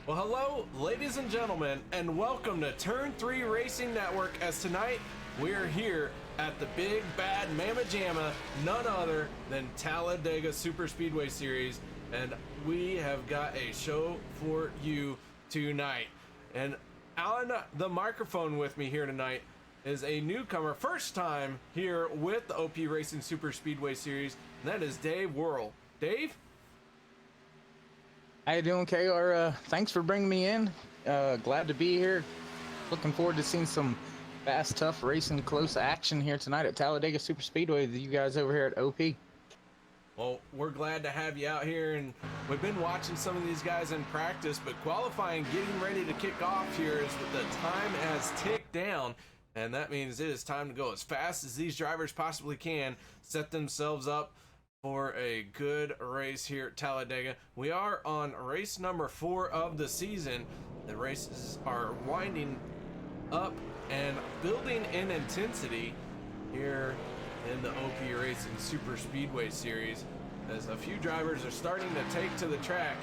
Well, hello, ladies and gentlemen, and welcome to Turn 3 Racing Network, as tonight we're here at the Big Bad Mamma Jamma, none other than Talladega Super Speedway Series, and we have got a show for you tonight. And on the microphone with me here tonight is a newcomer, first time here with the OP Racing Super Speedway Series, and that is Dave Worrell. Dave? How you doing, KR? Thanks for bringing me in. Glad to be here. Looking forward to seeing some fast, tough racing, close action here tonight at Talladega Super Speedway with you guys over here at OP. Well, we're glad to have you out here, and we've been watching some of these guys in practice, but qualifying, getting ready to kick off here is that the time has ticked down, and that means it is time to go as fast as these drivers possibly can, set themselves up for a good race here at Talladega. We are on race number 4 of the season. The races are winding up and building in intensity here in the OP Racing Super Speedway Series, as a few drivers are starting to take to the track.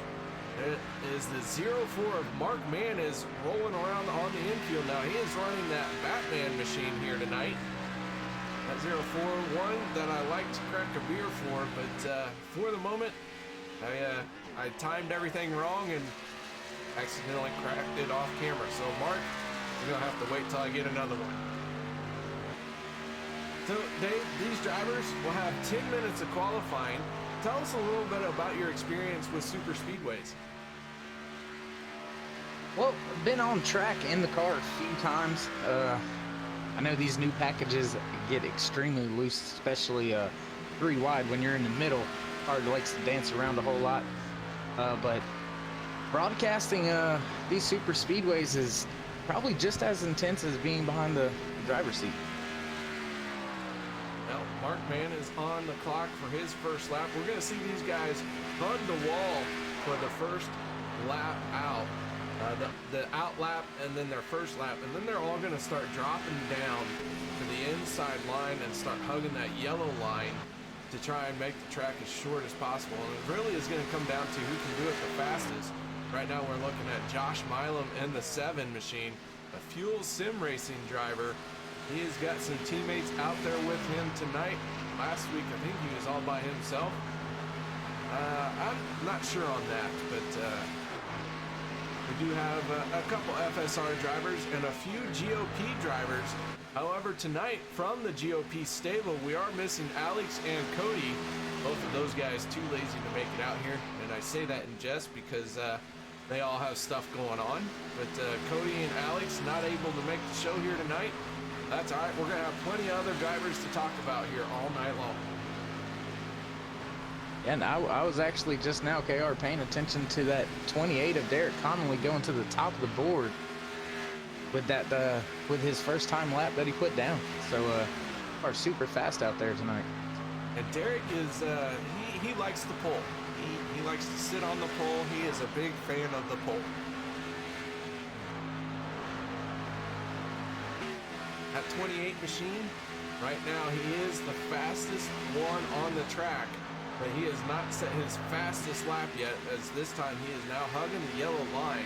It is the 04 of Mark Mann is rolling around on the infield now. He is running that Batman machine here tonight. That 041 that I like to crack a beer for, but for the moment, I timed everything wrong and accidentally cracked it off camera. So Mark, you're gonna have to wait till I get another one. So Dave, these drivers will have 10 minutes of qualifying. Tell us a little bit about your experience with super speedways. Well, I've been on track in the car a few times. I know these new packages get extremely loose, especially 3 wide when you're in the middle. Hard likes to dance around a whole lot. But broadcasting these super speedways is probably just as intense as being behind the driver's seat. Now, Mark Mann is on the clock for his first lap. We're going to see these guys run the wall for the first lap out. The out lap and then their first lap, and then they're all going to start dropping down to the inside line and start hugging that yellow line to try and make the track as short as possible. And it really is going to come down to who can do it the fastest. Right now we're looking at Josh Milam in the 7 machine, a fuel sim racing driver. He has got some teammates out there with him tonight. Last week I think he was all by himself. I'm not sure on that, but We do have a couple FSR drivers and a few GOP drivers. However, tonight from the GOP stable, we are missing Alex and Cody. Both of those guys too lazy to make it out here. And I say that in jest because they all have stuff going on. But Cody and Alex not able to make the show here tonight. That's all right. We're going to have plenty of other drivers to talk about here all night long. And I was actually just now, KR, paying attention to that 28 of Derek Connolly going to the top of the board with that with his first time lap that he put down. So are super fast out there tonight. And Derek is he likes the pole. He likes to sit on the pole. He is a big fan of the pole. That 28 machine, right now he is the fastest one on the track. But he has not set his fastest lap yet, as this time he is now hugging the yellow line.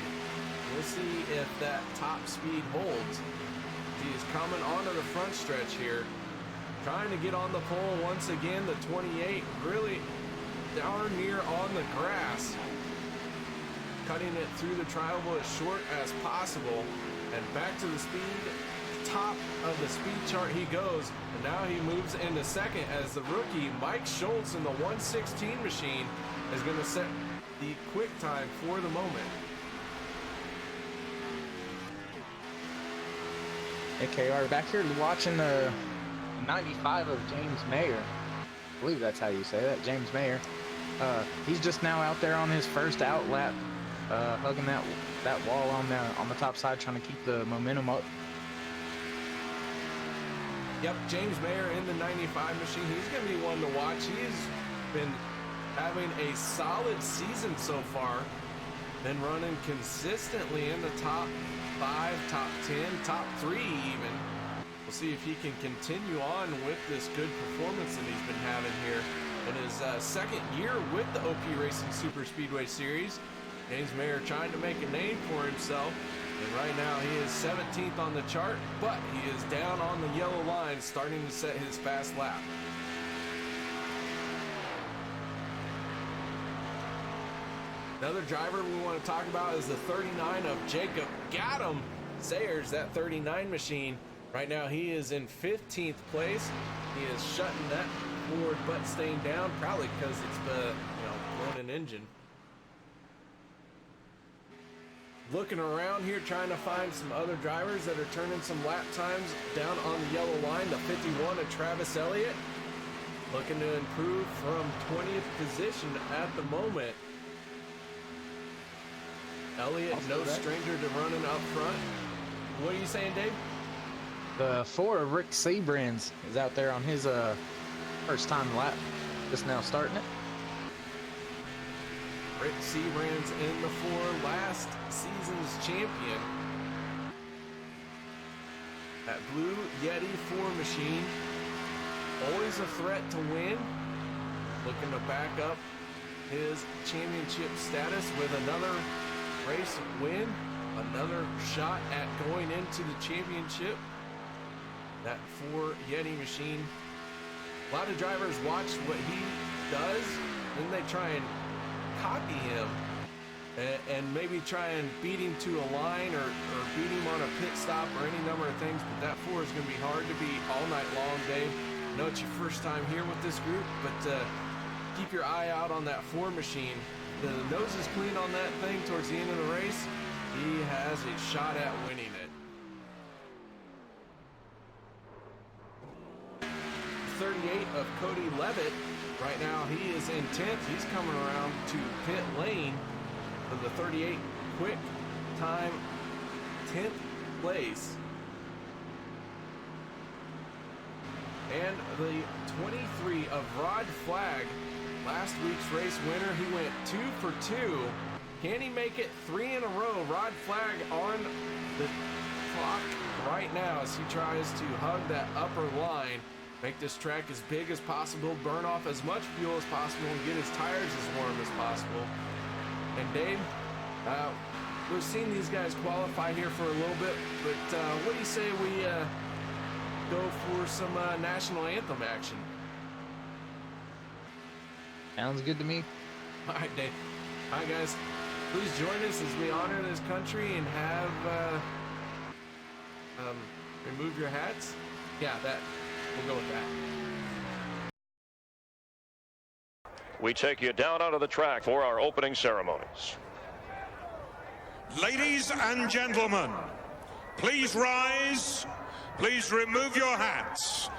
We'll see if that top speed holds. He is coming onto the front stretch here, trying to get on the pole once again. The 28 really darn near on the grass, cutting it through the triangle as short as possible, and back to the speed. Top of the speed chart he goes, and now he moves into second as the rookie Mike Schultz in the 116 machine is going to set the quick time for the moment. AKR back here watching the 95 of James Mayer. I believe that's how you say that, James Mayer. He's just now out there on his first out lap, hugging that wall on the top side, trying to keep the momentum up. Yep, James Mayer in the 95 machine. He's going to be one to watch. He's been having a solid season so far. Been running consistently in the top 5, top 10, top 3 even. We'll see if he can continue on with this good performance that he's been having here in his second year with the OP Racing Super Speedway Series. James Mayer trying to make a name for himself. And right now he is 17th on the chart, but he is down on the yellow line, starting to set his fast lap. Another driver we want to talk about is the 39 of Jacob Gaddam Sayers, that 39 machine. Right now he is in 15th place. He is shutting that forward butt stain down, probably because it's blown an engine. Looking around here, trying to find some other drivers that are turning some lap times down on the yellow line. The 51 of Travis Elliott, looking to improve from 20th position at the moment. Elliott, no stranger to running up front. What are you saying, Dave? The 4 of Rick Sebrands is out there on his first time lap, just now starting it. Rick Sebrands in the 4, last season's champion. That blue Yeti 4 machine, always a threat to win. Looking to back up his championship status with another race win, another shot at going into the championship. That 4 Yeti machine. A lot of drivers watch what he does, then they try and copy him and maybe try and beat him to a line or beat him on a pit stop or any number of things, but that 4 is going to be hard to beat all night long, Dave. I know it's your first time here with this group, but keep your eye out on that 4 machine. The nose is clean on that thing towards the end of the race. He has a shot at winning it. 38 of Cody Levitt. Right now he is in 10th. He's coming around to pit lane for the 38 quick time 10th place. And the 23 of Rod Flagg, last week's race winner. He went 2 for 2. Can he make it 3 in a row? Rod Flagg on the clock right now as he tries to hug that upper line. Make this track as big as possible, burn off as much fuel as possible, and get his tires as warm as possible. And Dave, we've seen these guys qualify here for a little bit, but what do you say we go for some national anthem action? Sounds good to me. All right, Dave. All right, guys. Please join us as we honor this country and have remove your hats. Yeah, we'll go with that. We take you down onto the track for our opening ceremonies. Ladies and gentlemen, please rise. Please remove your hats.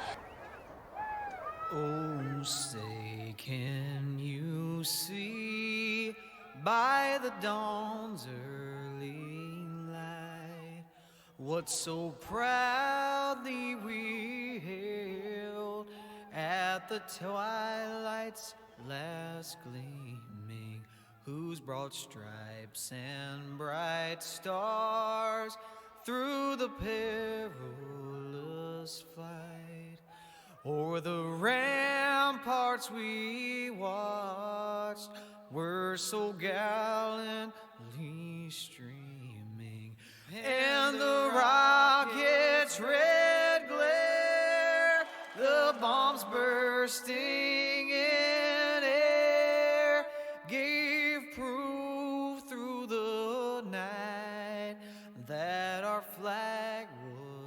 Oh, say, can you see by the dawn's early light what so proudly we hailed at the twilight's last gleaming, whose broad stripes and bright stars through the perilous flight o'er the ramparts we watched were so gallantly streaming, and the rocket's red glare, the bombs bursting in air, gave proof through the night that our flag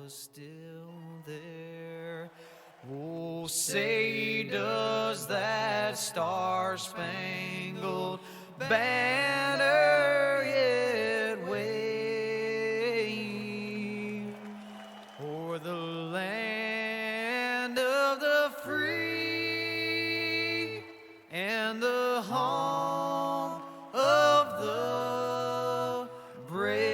was still there. Oh, say, does that star-spangled banner yet wave o'er the land of the free and the home of the brave?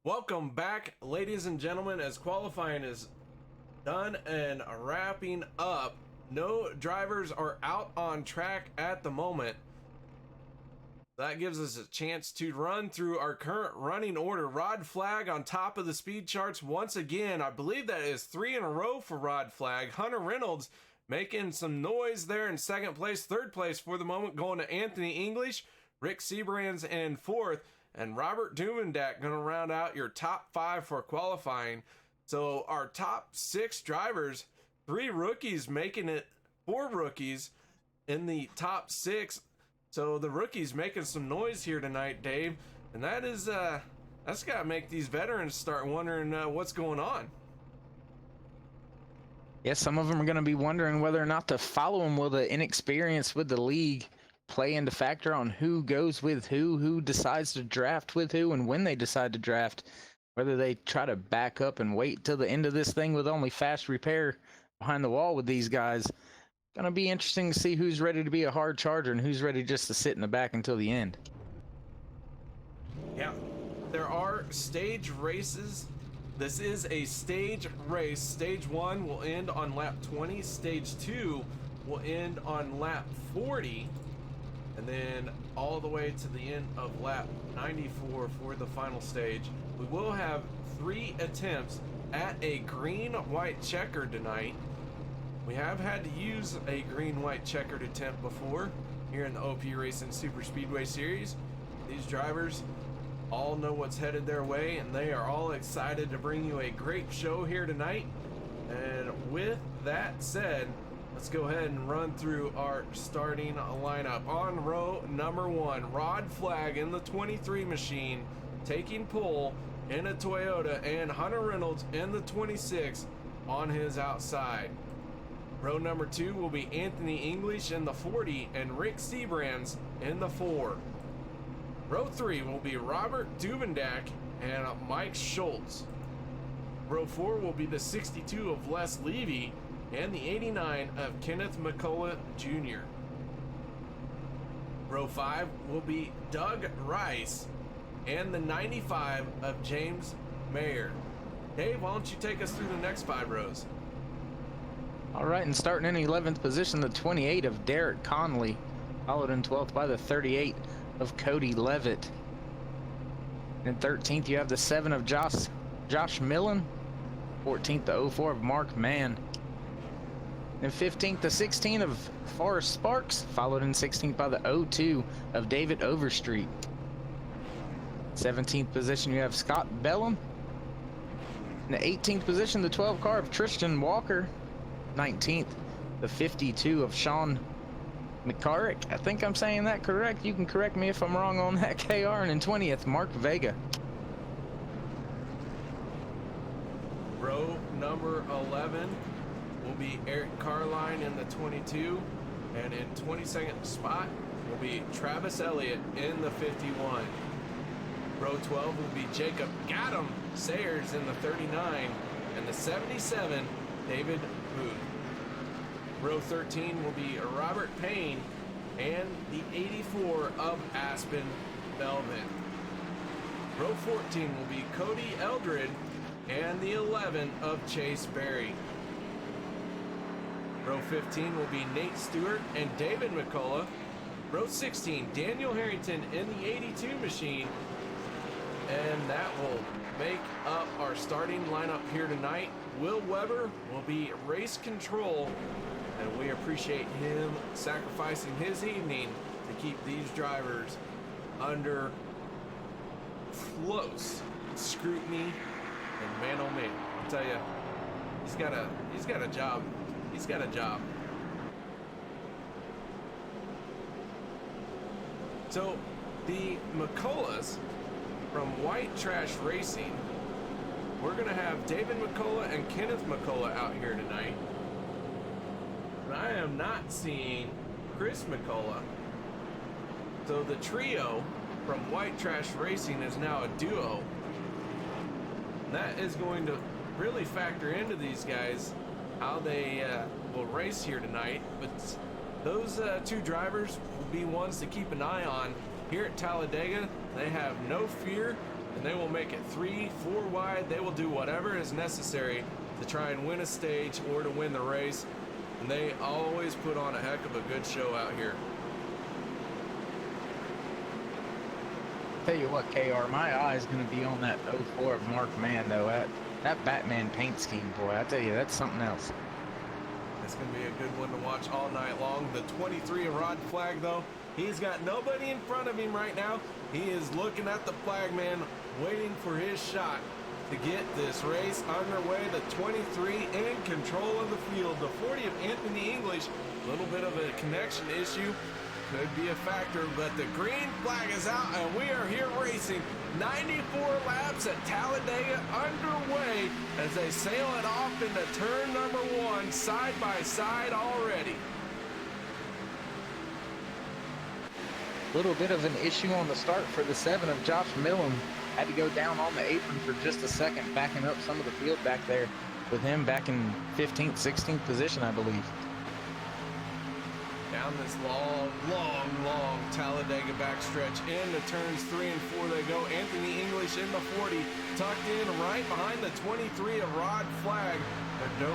Welcome back, ladies and gentlemen, as qualifying is done and wrapping up. No drivers are out on track at the moment. That gives us a chance to run through our current running order. Rod Flag on top of the speed charts once again. I believe that is 3 in a row for Rod Flag. Hunter Reynolds making some noise there in second place. Third place for the moment going to Anthony English. Rick Seabrands in fourth. And Robert Duvendak going to round out your top 5 for qualifying. So our top 6 drivers, 3 rookies making it, 4 rookies in the top 6. So the rookies making some noise here tonight, Dave. And that is, that's got to make these veterans start wondering what's going on. Yeah, some of them are going to be wondering whether or not to follow him. Will the inexperience with the league play into factor on who goes with who decides to draft with who, and when they decide to draft, whether they try to back up and wait till the end of this thing with only fast repair behind the wall with these guys. Gonna be interesting to see who's ready to be a hard charger and who's ready just to sit in the back until the end. Yeah, there are stage races. This is a stage race. Stage 1 will end on lap 20. Stage 2 will end on lap 40. And then all the way to the end of lap 94 for the final stage. We will have 3 attempts at a green-white checker tonight. We have had to use a green-white checkered attempt before here in the OP Racing Super Speedway Series. These drivers all know what's headed their way, and they are all excited to bring you a great show here tonight. And with that said, let's go ahead and run through our starting lineup. On row number 1, Rod Flag in the 23 machine, taking pole in a Toyota, and Hunter Reynolds in the 26 on his outside. Row number 2 will be Anthony English in the 40 and Rick Seabrands in the 4. Row 3 will be Robert Duvendak and Mike Schultz. Row 4 will be the 62 of Les Levy and the 89 of Kenneth McCullough Jr. Row 5 will be Doug Rice and the 95 of James Mayer. Dave, why don't you take us through the next 5 rows? All right, and starting in 11th position, the 28 of Derek Conley, followed in 12th by the 38 of Cody Levitt. And 13th, you have the 7 of Josh Millen. 14th, the 04 of Mark Mann. And 15th, the 16 of Forrest Sparks, followed in 16th by the 02 of David Overstreet. 17th position, you have Scott Bellum. In the 18th position, the 12 car of Tristan Walker. 19th, the 52 of Sean McCarrick. I think I'm saying that correct. You can correct me if I'm wrong on that, KR. And in 20th, Mark Vega. Row number 11 will be Eric Carline in the 22. And in 22nd spot will be Travis Elliott in the 51. Row 12 will be Jacob Gaddam Sayers in the 39. And the 77, David Booth. Row 13 will be Robert Payne and the 84 of Aspen Belvin. Row 14 will be Cody Eldred and the 11 of Chase Berry. Row 15 will be Nate Stewart and David McCullough. Row 16, Daniel Harrington in the 82 machine. And that will make up our starting lineup here tonight. Will Weber will be race control, and we appreciate him sacrificing his evening to keep these drivers under close scrutiny. And man, oh man, I'll tell you, he's got a job. He's got a job. So the McCulloughs from White Trash Racing, we're gonna have David McCullough and Kenneth McCullough out here tonight. But I am not seeing Chris McCullough. So the trio from White Trash Racing is now a duo. And that is going to really factor into these guys, how they will race here tonight. But those two drivers will be ones to keep an eye on here at Talladega. They have no fear, and they will make it 3-4 wide. They will do whatever is necessary to try and win a stage or to win the race. And they always put on a heck of a good show out here. Tell you what, KR, my eye is going to be on that 04 of Mark Mann, though. That Batman paint scheme, boy, I tell you, that's something else. It's going to be a good one to watch all night long. The 23 of Rod Flag, though, he's got nobody in front of him right now. He is looking at the flag man, waiting for his shot to get this race underway. The 23 in control of the field. The 40 of Anthony English, a little bit of a connection issue. Could be a factor, but the green flag is out, and we are here racing. 94 laps at Talladega underway as they sail it off into turn number 1, side by side already. Little bit of an issue on the start for the 7 of Josh Millen. Had to go down on the apron for just a second, backing up some of the field back there with him back in 15th, 16th position, I believe. Down this long Talladega backstretch into turns 3 and 4 they go. Anthony English in the 40, tucked in right behind the 23 of Rod Flag. They're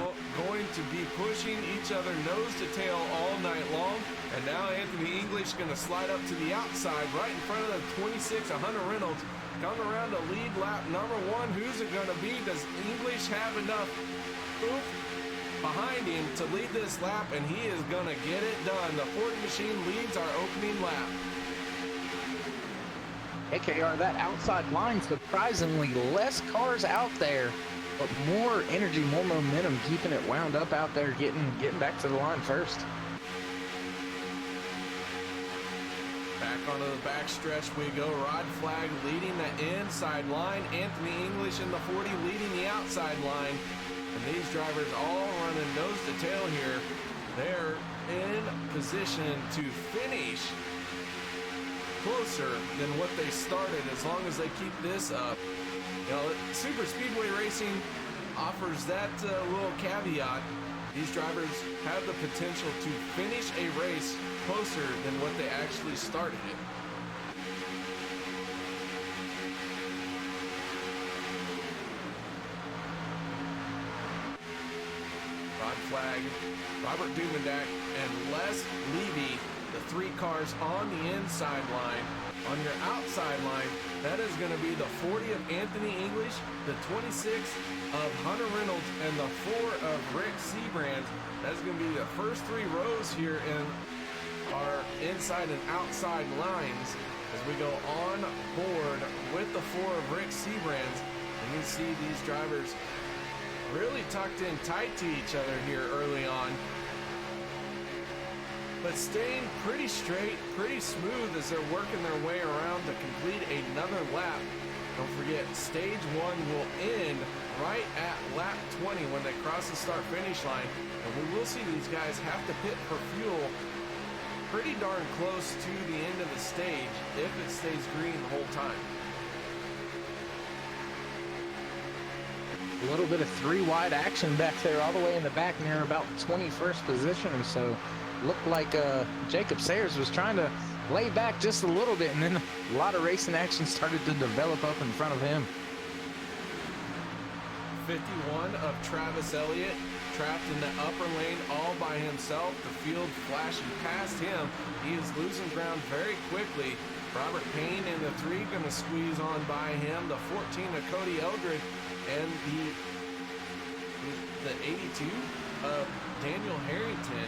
going to be pushing each other nose to tail all night long. And now Anthony English going to slide up to the outside right in front of the 26 of Hunter Reynolds. Come around to lead lap number 1. Who's it going to be? Does English have enough oomph behind him to lead this lap? And he is going to get it done. The Ford machine leads our opening lap. AKR, that outside line, surprisingly less cars out there, but more energy, more momentum, keeping it wound up out there, getting back to the line first. Back onto the back stretch we go. Rod Flag leading the inside line. Anthony English in the 40 leading the outside line. And these drivers all running nose to tail here. They're in position to finish closer than what they started as long as they keep this up. You know, Super Speedway Racing offers that little caveat. These drivers have the potential to finish a race closer than what they actually started it. Rod Flag, Robert Dumendak, and Les Levy, the 3 cars on the inside line. On your outside line, That is going to be the 40 of Anthony English, the 26 of Hunter Reynolds, and the 4 of Rick Seabrand. That's going to be the first 3 rows here in our inside and outside lines as we go on board with the 4 of Rick Seabrand. And you see these drivers really tucked in tight to each other here early on, but staying pretty straight, pretty smooth as they're working their way around to complete another lap. Don't forget, stage 1 will end right at lap 20 when they cross the start-finish line, and we will see these guys have to pit for fuel pretty darn close to the end of the stage if it stays green the whole time. A little bit of 3 wide action back there all the way in the back near about 21st position or so. Looked like Jacob Sayers was trying to lay back just a little bit, and then a lot of racing action started to develop up in front of him. 51 of Travis Elliott trapped in the upper lane all by himself. The field flashing past him. He is losing ground very quickly. Robert Payne in the 3 going to squeeze on by him. The 14 of Cody Eldred and the 82 of Daniel Harrington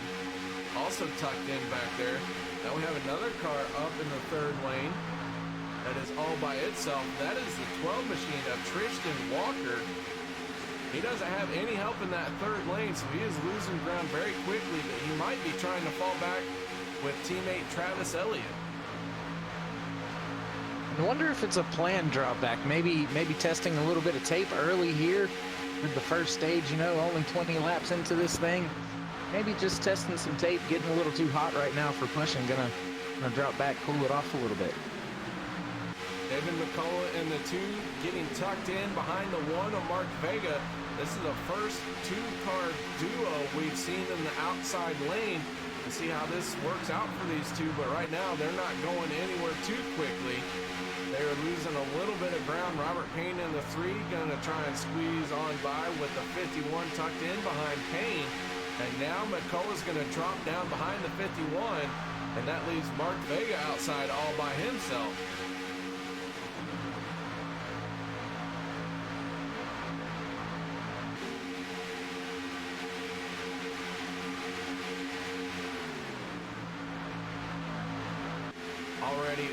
also tucked in back there. Now we have another car up in the 3rd lane that is all by itself. That is the 12 machine of Tristan Walker. He doesn't have any help in that 3rd lane, so he is losing ground very quickly, but he might be trying to fall back with teammate Travis Elliott. I wonder if it's a planned drawback. Maybe testing a little bit of tape early here with the first stage, you know, only 20 laps into this thing. Maybe just testing some tape, getting a little too hot right now for pushing. Gonna drop back, cool it off a little bit. David McCullough in the 2 getting tucked in behind the 1 of Mark Vega. This is the first 2-car duo we've seen in the outside lane. We'll see how this works out for these 2, but right now they're not going anywhere too quickly. They're losing a little bit of ground. Robert Payne in the 3 going to try and squeeze on by with the 51 tucked in behind Payne. And now McCullough's going to drop down behind the 51, and that leaves Mark Vega outside all by himself. Already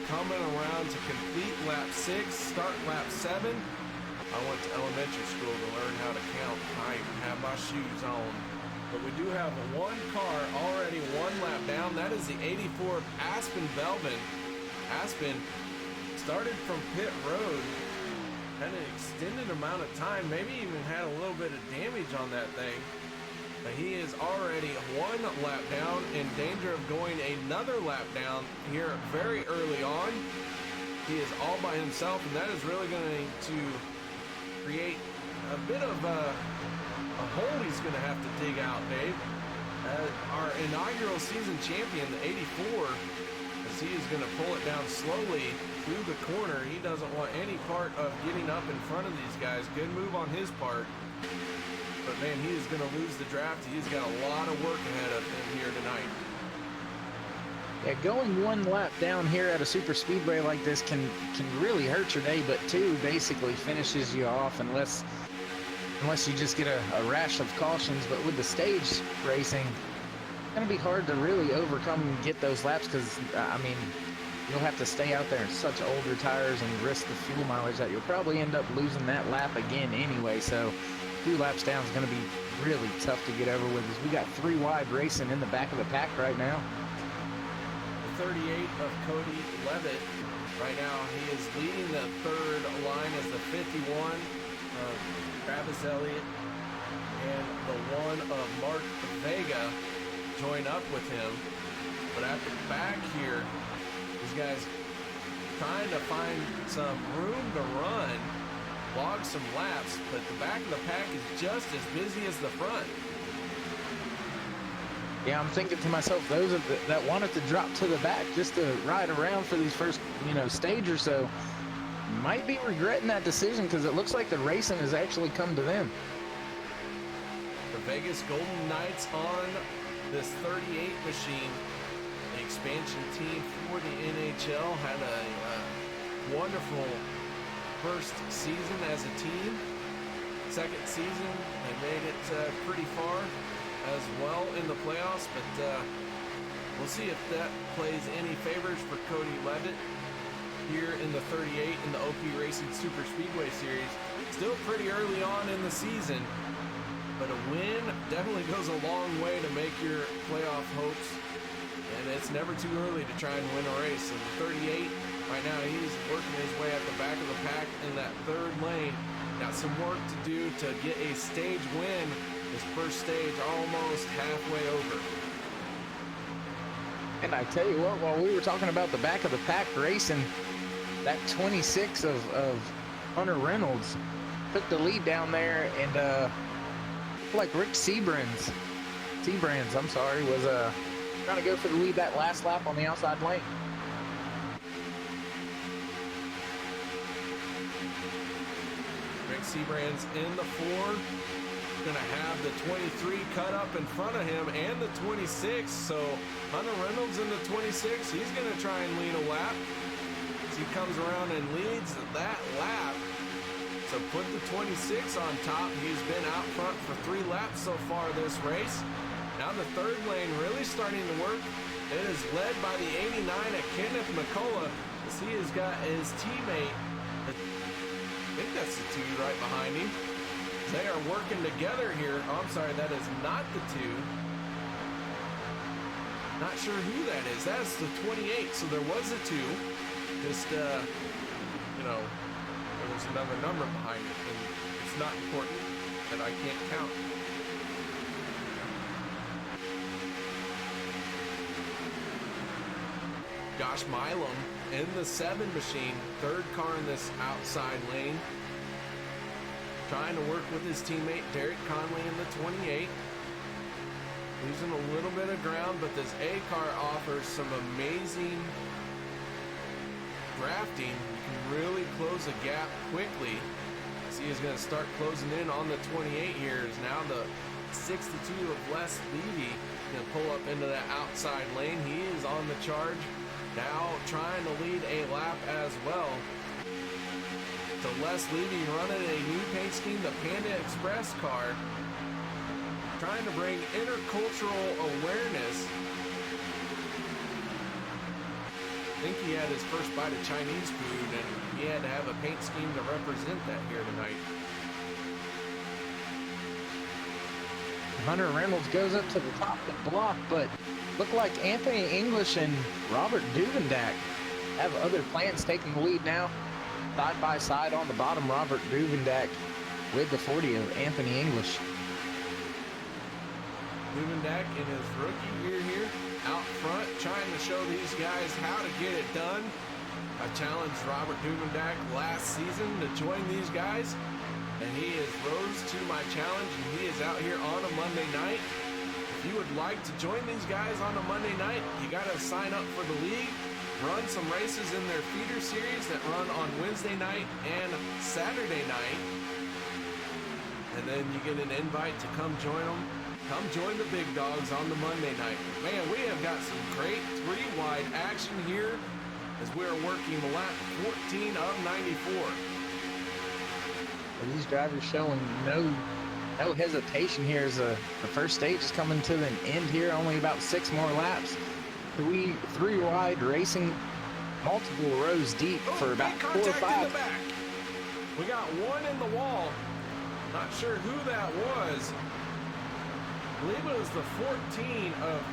coming around to complete lap 6, start lap 7. I went to elementary school to learn how to count. I have my shoes on. But we do have 1 car already 1 lap down. That is the 84 Aspen Belvin. Aspen started from pit road, had an extended amount of time, maybe even had a little bit of damage on that thing. But he is already 1 lap down, in danger of going another lap down here very early on. He is all by himself, and that is really going to create a bit of a hole he's going to have to dig out, Dave. Our inaugural season champion, the 84, as he is going to pull it down slowly through the corner. He doesn't want any part of getting up in front of these guys. Good move on his part. But man, he is going to lose the draft. He's got a lot of work ahead of him here tonight. Yeah, going 1 lap down here at a super speedway like this can really hurt your day, but 2 basically finishes you off unless you just get a rash of cautions. But with the stage racing, it's going to be hard to really overcome and get those laps because, I mean, you'll have to stay out there in such older tires and risk the fuel mileage that you'll probably end up losing that lap again anyway. So 2 laps down is going to be really tough to get over with. As we got 3 wide racing in the back of the pack right now. The 38 of Cody Levitt. Right now, he is leading the 3rd line as the 51 of Travis Elliott, and the 1 of Mark Vega join up with him. But at the back here, these guys trying to find some room to run, log some laps, but the back of the pack is just as busy as the front. Yeah, I'm thinking to myself, those that wanted to drop to the back just to ride around for these first, stage or so, might be regretting that decision because it looks like the racing has actually come to them. The Vegas Golden Knights on this 38 machine, the expansion team for the NHL, had a wonderful first season as a team. Second season, they made it pretty far as well in the playoffs, but we'll see if that plays any favors for Cody Levitt here in the 38 in the OP Racing Super Speedway Series. Still pretty early on in the season, but a win definitely goes a long way to make your playoff hopes, and it's never too early to try and win a race. And the 38, right now, he's working his way at the back of the pack in that third lane. Got some work to do to get a stage win. His first stage almost halfway over. And I tell you what, while we were talking about the back of the pack racing, that 26 of Hunter Reynolds took the lead down there, and like Rick Seabrands, was trying to go for the lead that last lap on the outside lane. Rick Seabrands in the 4. Gonna have the 23 cut up in front of him and the 26. So Hunter Reynolds in the 26. He's gonna try and lead a lap. As he comes around and leads that lap. So put the 26 on top. He's been out front for 3 laps so far this race. Now the third lane really starting to work. It is led by the 89 at Kenneth McCullough, as he has got his teammate, I think that's the 2 right behind him. They are working together here. Oh, I'm sorry, that is not the 2. Not sure who that is. That's the 28, so there was a 2. Just, you know, there was another number behind it, and it's not important that I can't count. Josh Milam in the 7 machine, third car in this outside lane. Trying to work with his teammate Derek Conley in the 28. Losing a little bit of ground, but this A car offers some amazing drafting. You can really close a gap quickly. See, he's going to start closing in on the 28 here. Is now the 62 of Les Levy going to pull up into that outside lane. He is on the charge. Now trying to lead a lap as well. So Les Levy running a new paint scheme, the Panda Express car. Trying to bring intercultural awareness. I think he had his first bite of Chinese food, and he had to have a paint scheme to represent that here tonight. Hunter Reynolds goes up to the top of the block, but look like Anthony English and Robert Duvendak have other plans, taking the lead now. Side by side on the bottom, Robert Duvendak with the 40 of Anthony English. Duvendak in his rookie year here, out front, trying to show these guys how to get it done. I challenged Robert Duvendak last season to join these guys, and he has rose to my challenge, and he is out here on a Monday night. If you would like to join these guys on a Monday night, you got to sign up for the league, run some races in their feeder series that run on Wednesday night and Saturday night, and then you get an invite to come join them. Come join the big dogs on the Monday night. Man, we have got some great 3-wide action here as we're working lap 14 of 94. And these drivers showing no hesitation here as the first stage is coming to an end here. Only about 6 more laps. Three wide racing, multiple rows deep for about 4 or 5. In the back. We got one in the wall. Not sure who that was. I believe it was the 14 of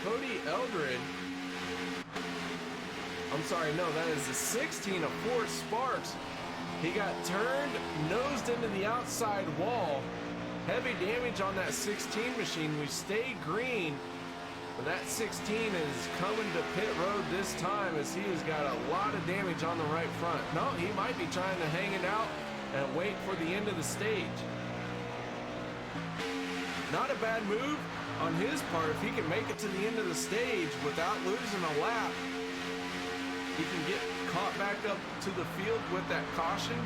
Cody Eldred. I'm sorry, no, that is the 16 of Forrest Sparks. He got turned, nosed into the outside wall. Heavy damage on that 16 machine. We stayed green, but that 16 is coming to pit road this time as he has got a lot of damage on the right front. No, he might be trying to hang it out and wait for the end of the stage. Not a bad move on his part. If he can make it to the end of the stage without losing a lap, he can get caught back up to the field with that caution,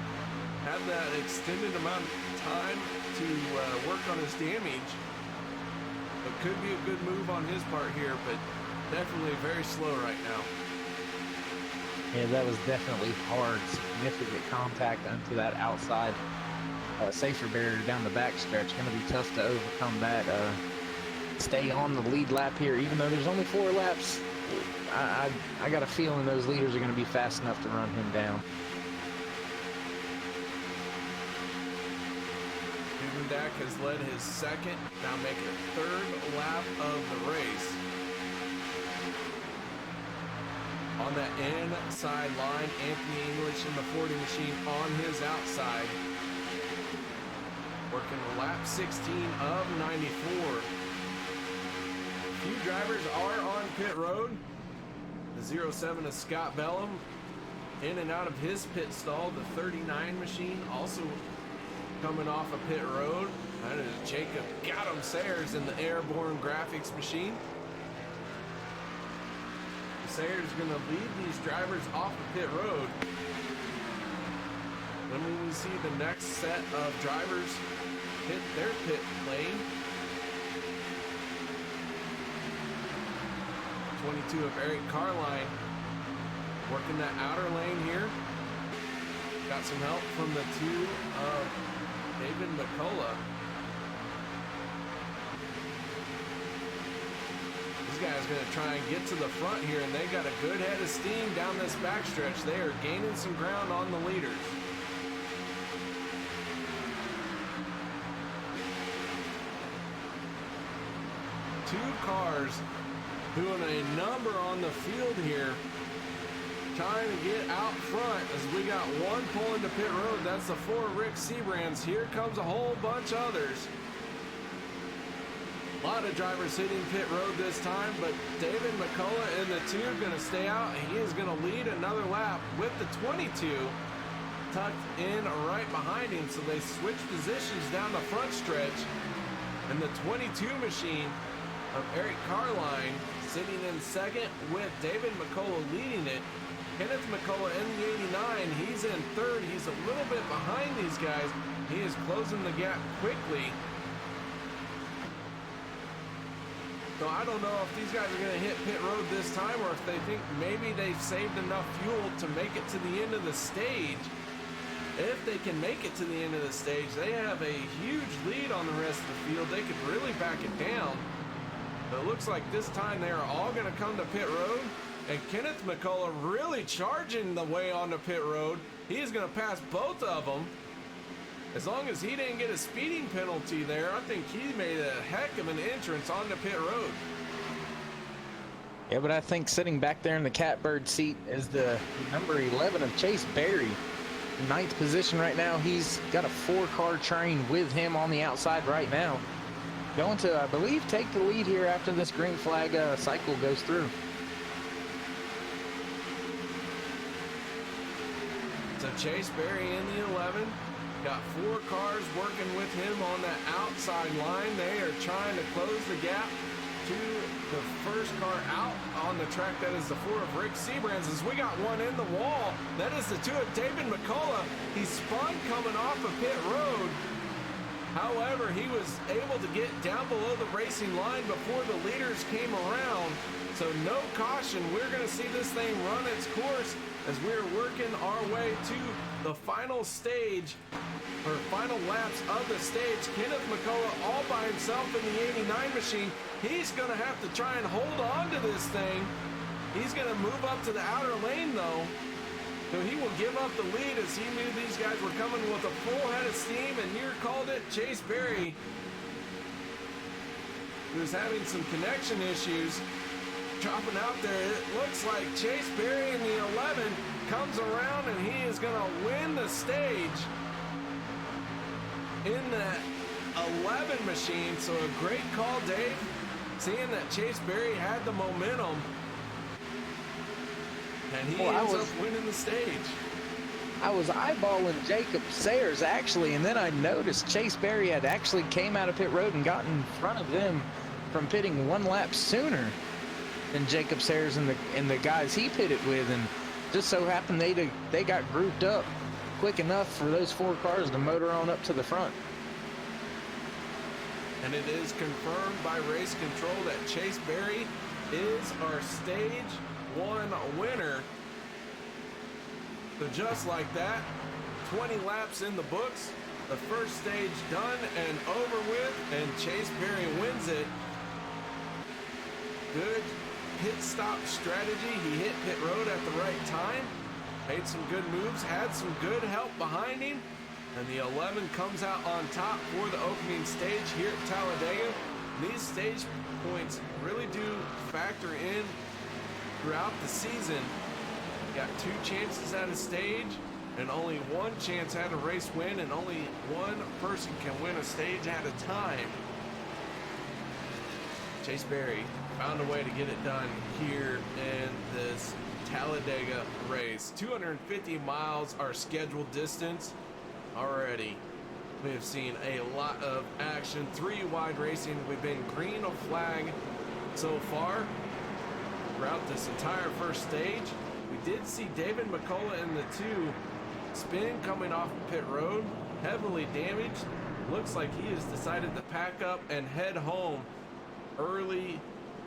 have that extended amount of time to work on his damage. It could be a good move on his part here, but definitely very slow right now. Yeah, that was definitely hard, significant contact onto that outside safer barrier down the backstretch. Going to be tough to overcome that. Stay on the lead lap here, even though there's only 4 laps. I got a feeling those leaders are going to be fast enough to run him down. Dak has led his second, now make it 3rd lap of the race. On that inside line, Anthony English in the 40 machine on his outside. Working lap 16 of 94. A few drivers are on pit road. The 07 is Scott Bellum. In and out of his pit stall, the 39 machine also coming off a pit road. That is Jacob Gotham Sayers in the Airborne Graphics machine. Sayers is going to lead these drivers off the pit road. Then when we see the next set of drivers hit their pit lane, 22 of Eric Carline working that outer lane here. Got some help from the 2 of David McCullough. These guys going to try and get to the front here, and they got a good head of steam down this backstretch. They are gaining some ground on the leaders. Two cars doing a number on the field here, trying to get out front as we got one pulling to pit road. That's the 4 Rick Sebrands. Here comes a whole bunch others. A lot of drivers hitting pit road this time, but David McCullough in the 2 are going to stay out. He is going to lead another lap with the 22 tucked in right behind him. So they switch positions down the front stretch, and the 22 machine of Eric Carline sitting in second with David McCullough leading it. Kenneth McCullough in the 89, he's in third. He's a little bit behind these guys. He is closing the gap quickly. So I don't know if these guys are going to hit pit road this time, or if they think maybe they've saved enough fuel to make it to the end of the stage. If they can make it to the end of the stage, they have a huge lead on the rest of the field. They could really back it down. But it looks like this time they are all going to come to pit road. And Kenneth McCullough really charging the way onto pit road. He is going to pass both of them. As long as he didn't get a speeding penalty there, I think he made a heck of an entrance onto pit road. Yeah, but I think sitting back there in the catbird seat is the number 11 of Chase Berry. In 9th position right now. He's got a 4-car train with him on the outside right now. Going to, I believe, take the lead here after this green flag cycle goes through. So Chase Berry in the 11. Got 4 cars working with him on that outside line. They are trying to close the gap to the first car out on the track. That is the 4 of Rick Sebrands. As we got one in the wall, that is the 2 of David McCullough. He spun coming off of pit road. However, he was able to get down below the racing line before the leaders came around. So no caution. We're going to see this thing run its course as we're working our way to the final stage, or final laps of the stage. Kenneth McCullough all by himself in the 89 machine. He's going to have to try and hold on to this thing. He's going to move up to the outer lane, though. So he will give up the lead as he knew these guys were coming with a full head of steam, and you called it, Chase Berry, who's having some connection issues, dropping out there. It looks like Chase Berry in the 11 comes around, and he is going to win the stage in that 11 machine. So a great call, Dave, seeing that Chase Berry had the momentum. And he ends up winning the stage. I was eyeballing Jacob Sayers, actually, and then I noticed Chase Berry had actually came out of pit road and got in front of them from pitting 1 lap sooner than Jacob Sayers and the guys he pitted with. And just so happened they got grouped up quick enough for those 4 cars to motor on up to the front. And it is confirmed by race control that Chase Berry is our stage 1 winner. So just like that, 20 laps in the books, the first stage done and over with, and Chase Berry wins it. Good pit stop strategy. He hit pit road at the right time, made some good moves, had some good help behind him, and the 11 comes out on top for the opening stage here at Talladega. And these stage points really do factor in throughout the season. You got 2 chances at a stage and only 1 chance at a race win, and only 1 person can win a stage at a time. Chase Berry found a way to get it done here in this Talladega race. 250 miles our scheduled distance already. We have seen a lot of action, 3 wide racing. We've been green of flag so far throughout this entire first stage. We did see David McCullough in the 2 spin coming off pit road, heavily damaged. Looks like he has decided to pack up and head home early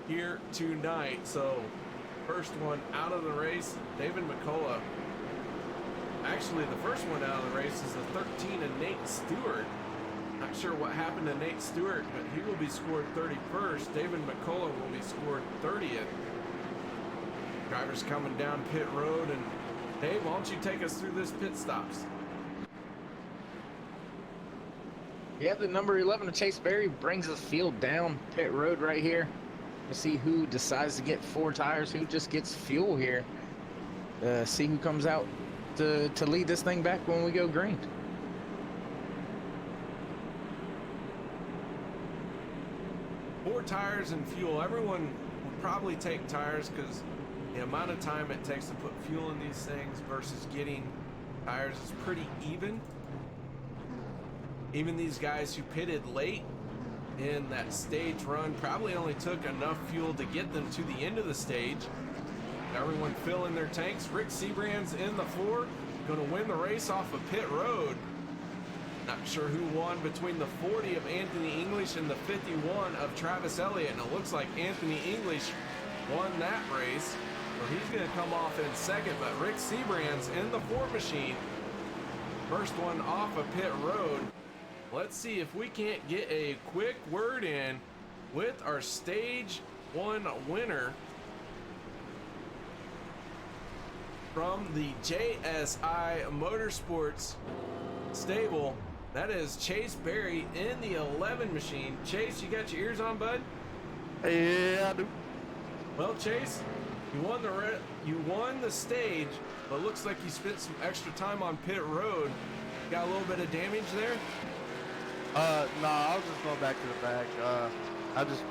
here tonight. So first one out of the race, David McCullough. Actually, the first one out of the race is the 13 and Nate Stewart. Not sure what happened to Nate Stewart, but he will be scored 31st. David McCullough will be scored 30th. Drivers coming down pit road, and Dave, why don't you take us through this pit stops? Yeah, the number 11 of Chase Berry brings the field down pit road right here. We'll see who decides to get 4 tires, who just gets fuel here. See who comes out to lead this thing back when we go green. Four tires and fuel. Everyone will probably take tires because the amount of time it takes to put fuel in these things versus getting tires is pretty even. Even these guys who pitted late in that stage run probably only took enough fuel to get them to the end of the stage. Everyone filling their tanks. Rick Seabrand's in the 4, going to win the race off of pit road. Not sure who won between the 40 of Anthony English and the 51 of Travis Elliott, and it looks like Anthony English won that race. So he's going to come off in second, but Rick Seabrand's in the 4 machine. First one off of pit road. Let's see if we can't get a quick word in with our stage 1 winner from the JSI Motorsports stable. That is Chase Berry in the 11 machine. Chase, you got your ears on, bud? Yeah, I do. Well, Chase, you won the stage, but looks like you spent some extra time on pit road. Got a little bit of damage there? No, I was just going back to the back. I just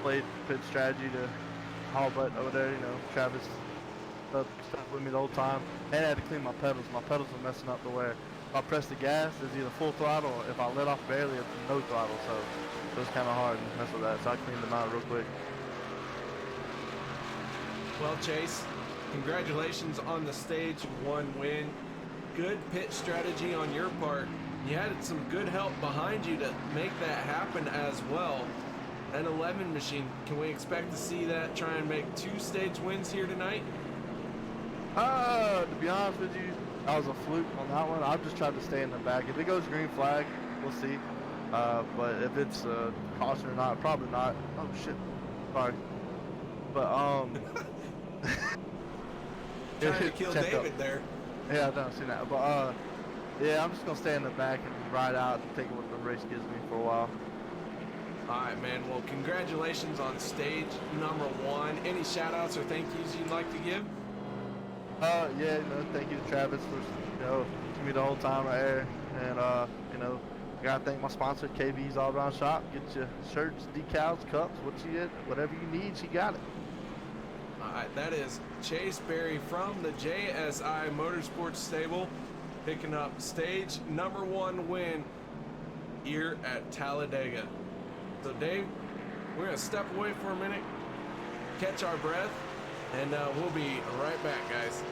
played pit strategy to haul butt over there. You know, Travis stuck with me the whole time, and I had to clean my pedals. My pedals were messing up to where if I press the gas, it's either full throttle, or if I let off barely, it's no throttle. So it was kind of hard to mess with that. So I cleaned them out real quick. Well, Chase, congratulations on the stage 1 win. Good pit strategy on your part. You had some good help behind you to make that happen as well. That 11 machine, can we expect to see that try and make 2 stage wins here tonight? To be honest with you, that was a fluke on that one. I've just tried to stay in the back. If it goes green flag, we'll see. But if it's caution or not, probably not. Oh shit, sorry. But Trying to kill David there. Yeah, I don't see that. But yeah, I'm just gonna stay in the back and ride out and take what the race gives me for a while. All right, man. Well, congratulations on stage number 1. Any shout outs or thank yous you'd like to give? Yeah, you know, thank you to Travis for, you know, to me the whole time right there. And, you know, I gotta thank my sponsor, KB's All Around Shop. Get your shirts, decals, cups, what you get, whatever you need, she got it. All right, that is Chase Berry from the JSI Motorsports stable, picking up stage number 1 win here at Talladega. So, Dave, we're gonna step away for a minute, catch our breath, and we'll be right back, guys.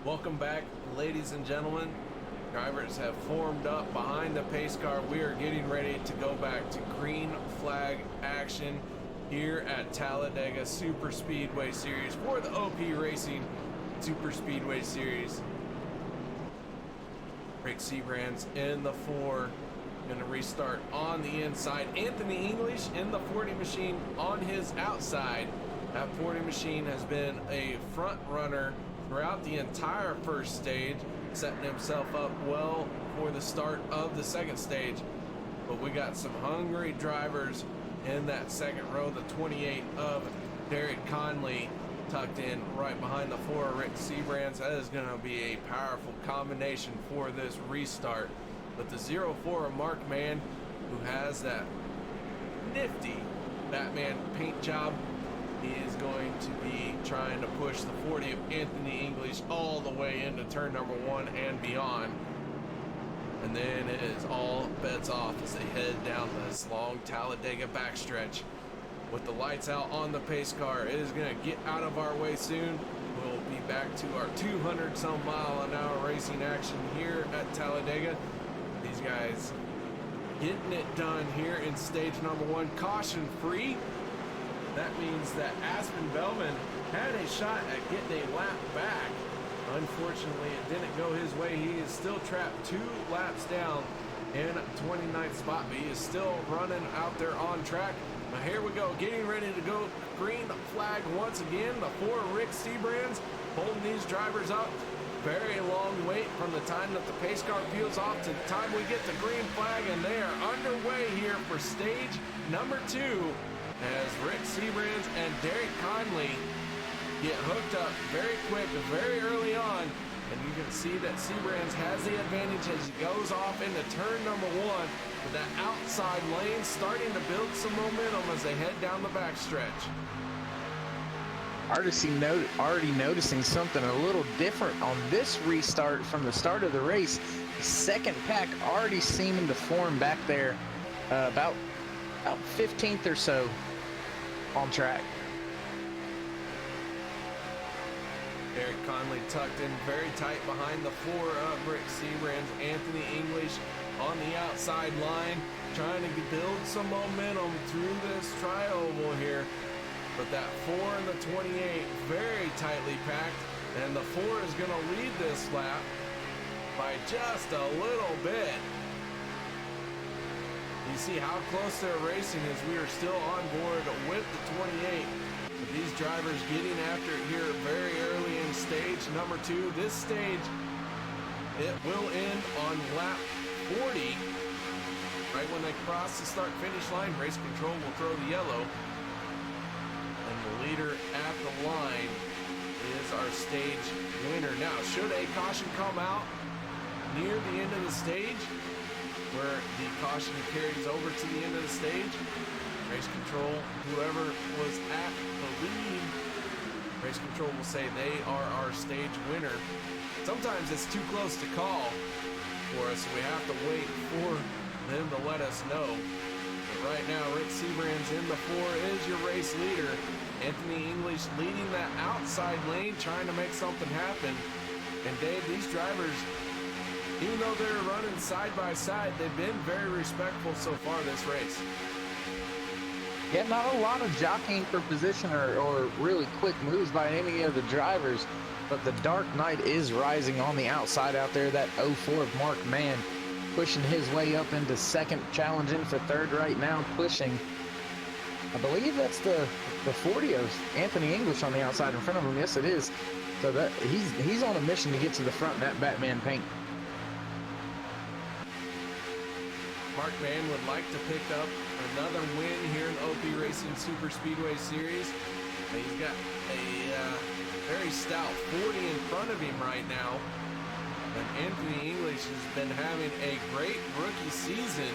Welcome back, ladies and gentlemen. Drivers have formed up behind the pace car. We are getting ready to go back to green flag action here at Talladega Super Speedway Series for the OP Racing Super Speedway Series. Rick Seabrands in the 4, gonna restart on the inside. Anthony English in the 40 machine on his outside. That 40 machine has been a front runner throughout the entire first stage, setting himself up well for the start of the second stage. But we got some hungry drivers in that second row. The 28 of Derek Conley tucked in right behind the 4 of Rick Seabrands. That is going to be a powerful combination for this restart. But the 04 of Mark Mann, who has that nifty Batman paint job, he is going to be trying to push the 40 of Anthony English all the way into turn number 1 and beyond. And then it is all bets off as they head down this long Talladega backstretch. With the lights out on the pace car, it is going to get out of our way soon. We'll be back to our 200-some mile an hour racing action here at Talladega. These guys getting it done here in stage number 1, caution free. That means that Aspen Bellman had a shot at getting a lap back. Unfortunately, it didn't go his way. He is still trapped 2 laps down in 29th spot, but he is still running out there on track. Now here we go, getting ready to go green flag once again. The 4 Rick Seabrands holding these drivers up. Very long wait from the time that the pace car peels off to the time we get the green flag, and they are underway here for stage number 2 as Rick Seabrands and Derek Conley get hooked up very quick, very early on. And you can see that Seabrands has the advantage as he goes off into turn number 1. With that outside lane starting to build some momentum as they head down the backstretch. Already noticing something a little different on this restart from the start of the race. The second pack already seeming to form back there, about 15th or so on track. Derek Conley tucked in very tight behind the 4 of Rick Seabrands. Anthony English on the outside line, trying to build some momentum through this tri-oval here. But that 4 and the 28 very tightly packed, and the 4 is going to lead this lap by just a little bit. You see how close they're racing as we are still on board with the 28. These drivers getting after it here very early in stage number 2. This stage, it will end on lap 40. Right when they cross the start-finish line, race control will throw the yellow. And the leader at the line is our stage winner. Now, should a caution come out near the end of the stage, where the caution carries over to the end of the stage, race control, whoever was at the lead, race control will say they are our stage winner. Sometimes it's too close to call for us, so we have to wait for them to let us know. But right now, Rick Seabrands in the 4 is your race leader. Anthony English leading that outside lane, trying to make something happen. And Dave, these drivers, even though they're running side by side, they've been very respectful so far this race. Yeah, not a lot of jockeying for position or really quick moves by any of the drivers, but the Dark Knight is rising on the outside out there. That 04 of Mark Mann pushing his way up into second, challenging for third right now, pushing. I believe that's the 40 of Anthony English on the outside in front of him. Yes, it is. So that he's on a mission to get to the front in that Batman paint. Mark Mann would like to pick up another win here in OP Racing Super Speedway Series. He's got a very stout 40 in front of him right now. And Anthony English has been having a great rookie season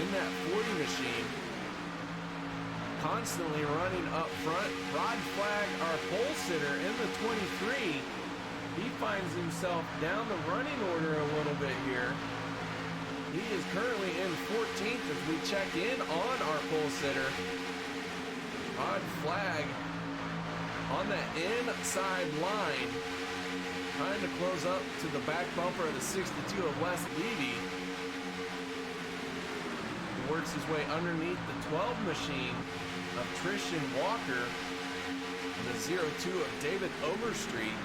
in that 40 machine. Constantly running up front. Rod Flag, our pole sitter in the 23, he finds himself down the running order a little bit here. He is currently in 14th as we check in on our pole sitter. Rod Flag on that inside line. trying to close up to the back bumper of the 62 of Wes Levy. He works his way underneath the 12 machine of Tristan Walker and the 02 of David Overstreet.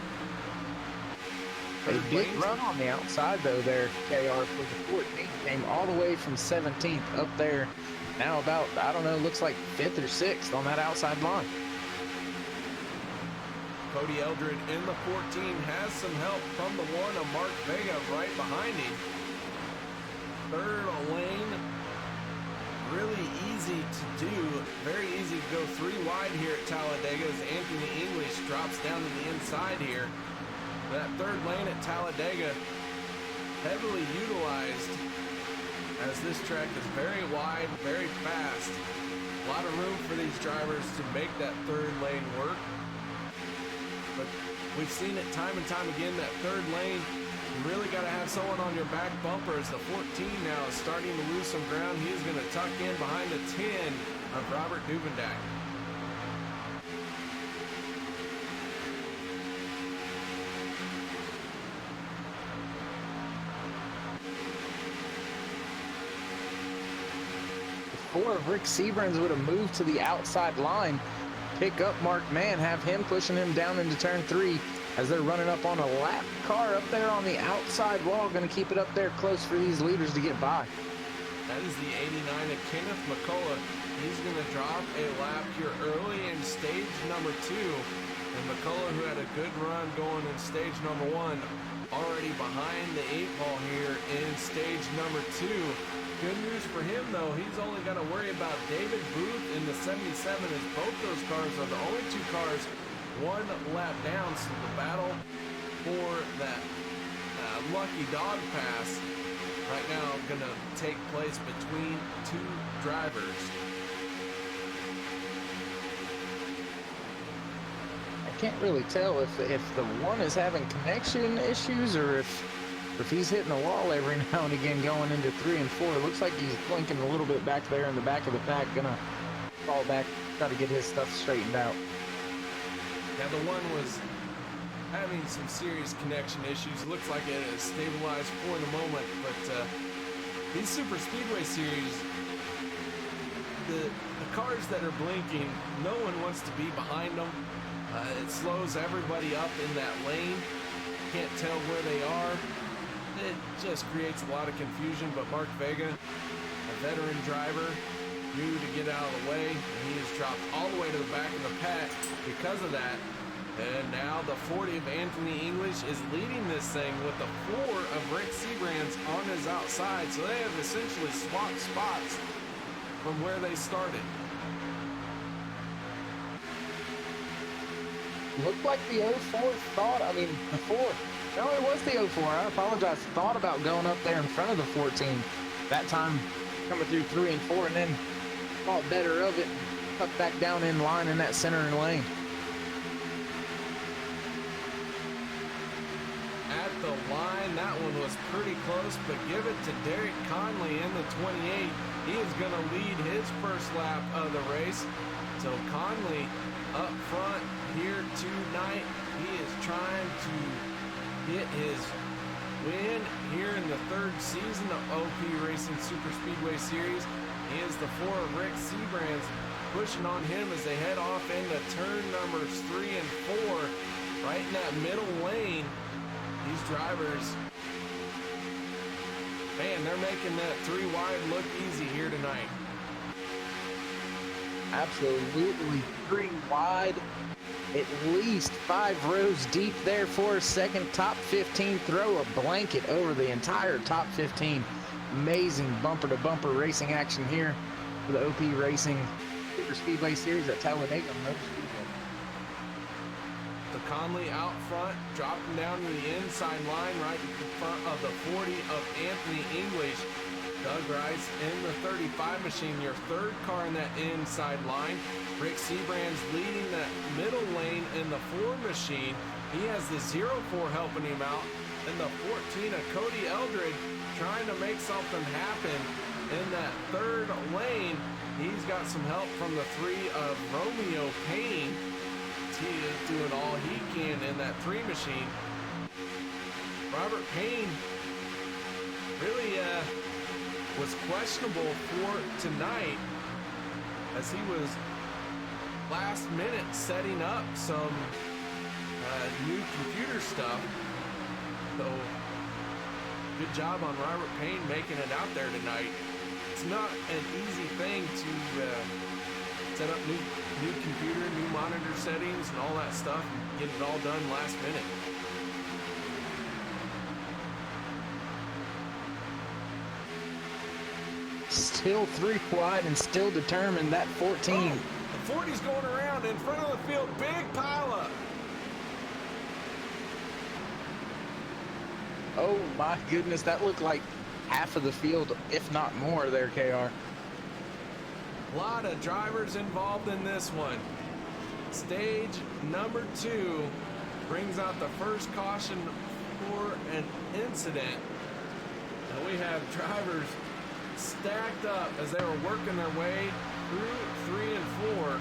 A big run on the outside, though, there, KR, for the 14. Came all the way from 17th up there. Now about, I don't know, looks like 5th or 6th on that outside line. Cody Eldred in the 14 has some help from the 1 of Mark Vega right behind him. Third lane, really easy to do. Very easy to go 3 wide here at Talladega as Anthony English drops down to the inside here. That third lane at Talladega, heavily utilized as this track is very wide, very fast. A lot of room for these drivers to make that third lane work. But we've seen it time and time again, that third lane, you really got to have someone on your back bumper as the 14 now is starting to lose some ground. He's going to tuck in behind the 10 of Robert Duvendak. If Rick Seabrans would have moved to the outside line, pick up Mark Mann, have him pushing him down into turn 3 as they're running up on a lap car up there on the outside wall. Going to keep it up there close for these leaders to get by. That is the 89 of Kenneth McCullough. He's going to drop a lap here early in stage number 2. And McCullough, who had a good run going in stage number 1, already behind the 8 ball here in stage number 2. Good news for him, though, he's only got to worry about David Booth in the 77, as both those cars are the only 2 cars 1 lap down. So the battle for that lucky dog pass right now going to take place between 2 drivers. I can't really tell if the 1 is having connection issues or if he's hitting the wall every now and again going into 3 and 4. It looks like he's blinking a little bit back there in the back of the pack. Gonna fall back, try to get his stuff straightened out. Yeah, the 1 was having some serious connection issues. Looks like it has stabilized for the moment, but these Super Speedway series, the cars that are blinking, no one wants to be behind them. It slows everybody up in that lane. Can't tell where they are. It just creates a lot of confusion, but Mark Vega, a veteran driver, knew to get out of the way, and he has dropped all the way to the back of the pack because of that. And now the 40 of Anthony English is leading this thing with the 4 of Rick Seabrans on his outside, so they have essentially swapped spots from where they started. Looked like the 04 thought, the 4. No, it was the 04. I apologize. Thought about going up there in front of the 14. That time coming through 3 and 4 and then thought better of it. Cut back down in line in that center lane. At the line, that one was pretty close, but give it to Derek Conley in the 28. He is going to lead his first lap of the race. So Conley up front here tonight. He is trying to get his win here in the 3rd season of OP Racing Super Speedway Series. He is the 4 of Rick Seabrans pushing on him as they head off into turn numbers 3 and 4. Right in that middle lane, these drivers, man, they're making that 3 wide look easy here tonight. Absolutely 3 wide, at least 5 rows deep there for a second. Top 15, throw a blanket over the entire top 15. Amazing bumper to bumper racing action here for the OP Racing Super Speedway Series at Talladega Motor Speedway. The Conley out front, dropping down to the inside line right in front of the 40 of Anthony English. Doug Rice in the 35 machine, your 3rd car in that inside line. Rick Seabrans leading that middle lane in the 4 machine. He has the 04 helping him out. And the 14 of Cody Eldred trying to make something happen in that 3rd lane. He's got some help from the 3 of Romeo Payne. He is doing all he can in that 3 machine. Robert Payne really was questionable for tonight, as he was last minute setting up some new computer stuff. So good job on Robert Payne making it out there tonight. It's not an easy thing to set up new computer, new monitor settings and all that stuff and get it all done last minute. Still 3 wide and still determined, that 14. Oh, the 40's going around in front of the field. Big pile up. Oh my goodness, that looked like half of the field, if not more there, KR. A lot of drivers involved in this one. Stage number 2 brings out the first caution for an incident. And we have drivers stacked up as they were working their way through 3 and 4.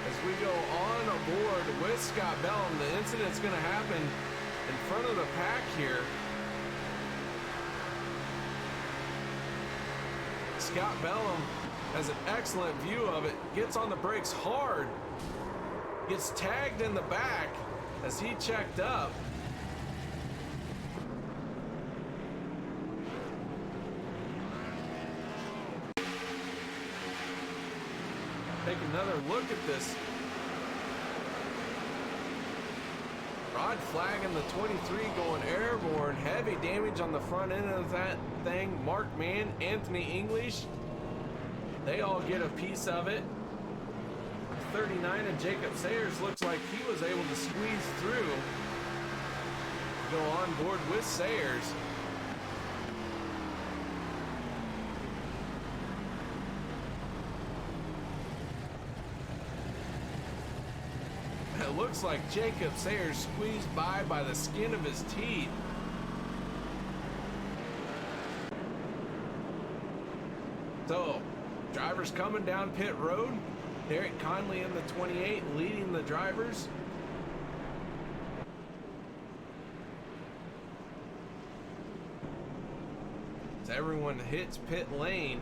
As we go on board with Scott Bellum, the incident's going to happen in front of the pack here. Scott Bellum has an excellent view of it, gets on the brakes hard, gets tagged in the back as he checked up. Take another look at this. Rod flagging the 23 going airborne. Heavy damage on the front end of that thing. Mark Mann, Anthony English, they all get a piece of it. 39 and Jacob Sayers looks like he was able to squeeze through. Go on board with Sayers. It looks like Jacob Sayers squeezed by the skin of his teeth. So, drivers coming down pit road. Derek Conley in the 28 leading the drivers. As everyone hits pit lane,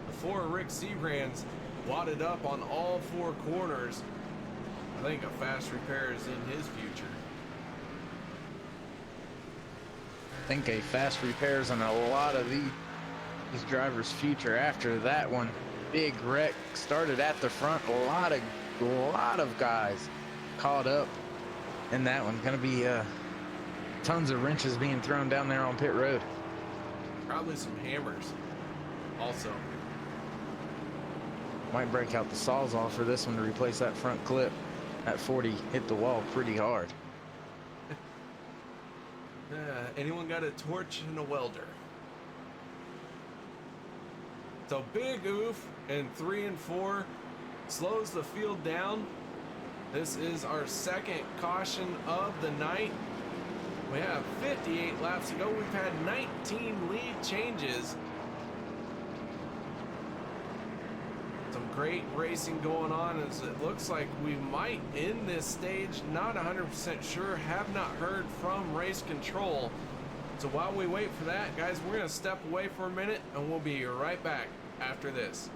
the 4 Rick Sebrands wadded up on all 4 corners. I think a fast repair is in his future. I think a fast repair is in a lot of these drivers' future after that one. Big wreck started at the front. A lot of guys caught up in that one. Gonna be tons of wrenches being thrown down there on pit road. Probably some hammers also. Might break out the saws off for this one to replace that front clip. That 40 hit the wall pretty hard. Anyone got a torch and a welder? So big oof in 3 and 4 slows the field down. This is our second caution of the night. We have 58 laps to go. We've had 19 lead changes. Some great racing going on, as it looks like we might end this stage. Not 100% sure. Have not heard from race control. So while we wait for that, guys, we're going to step away for a minute and we'll be right back after this.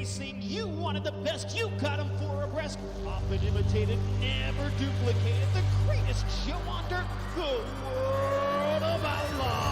Racing. You wanted the best, you got them 4 abreast. Often imitated, never duplicated. The greatest show on dirt, the World of Outlaws.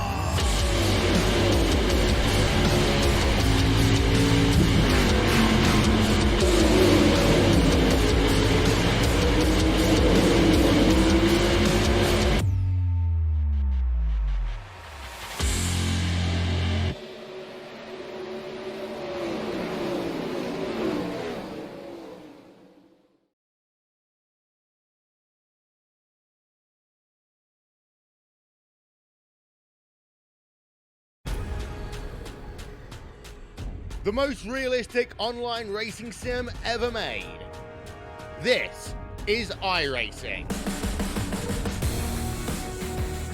The most realistic online racing sim ever made. This is iRacing.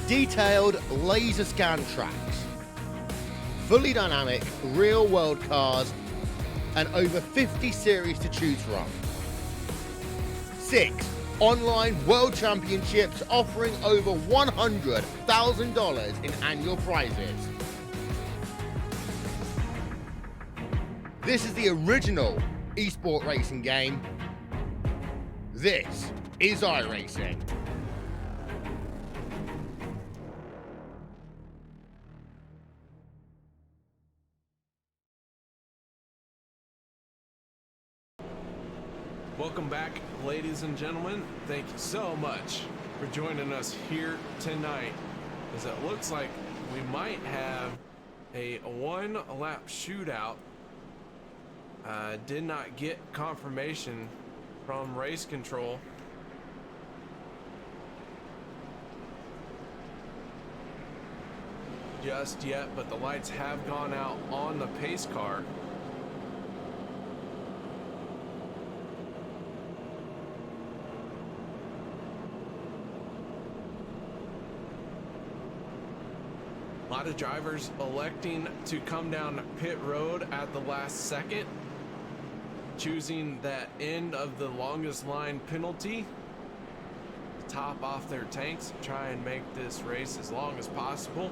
Detailed laser scan tracks, fully dynamic real world cars, and over 50 series to choose from. 6 online world championships offering over $100,000 in annual prizes. This is the original esport racing game. This is iRacing. Welcome back, ladies and gentlemen. Thank you so much for joining us here tonight, as it looks like we might have a 1-lap shootout. Did not get confirmation from race control. Just yet, but the lights have gone out on the pace car. A lot of drivers electing to come down pit road at the last second, choosing that end of the longest line penalty to top off their tanks, try and make this race as long as possible,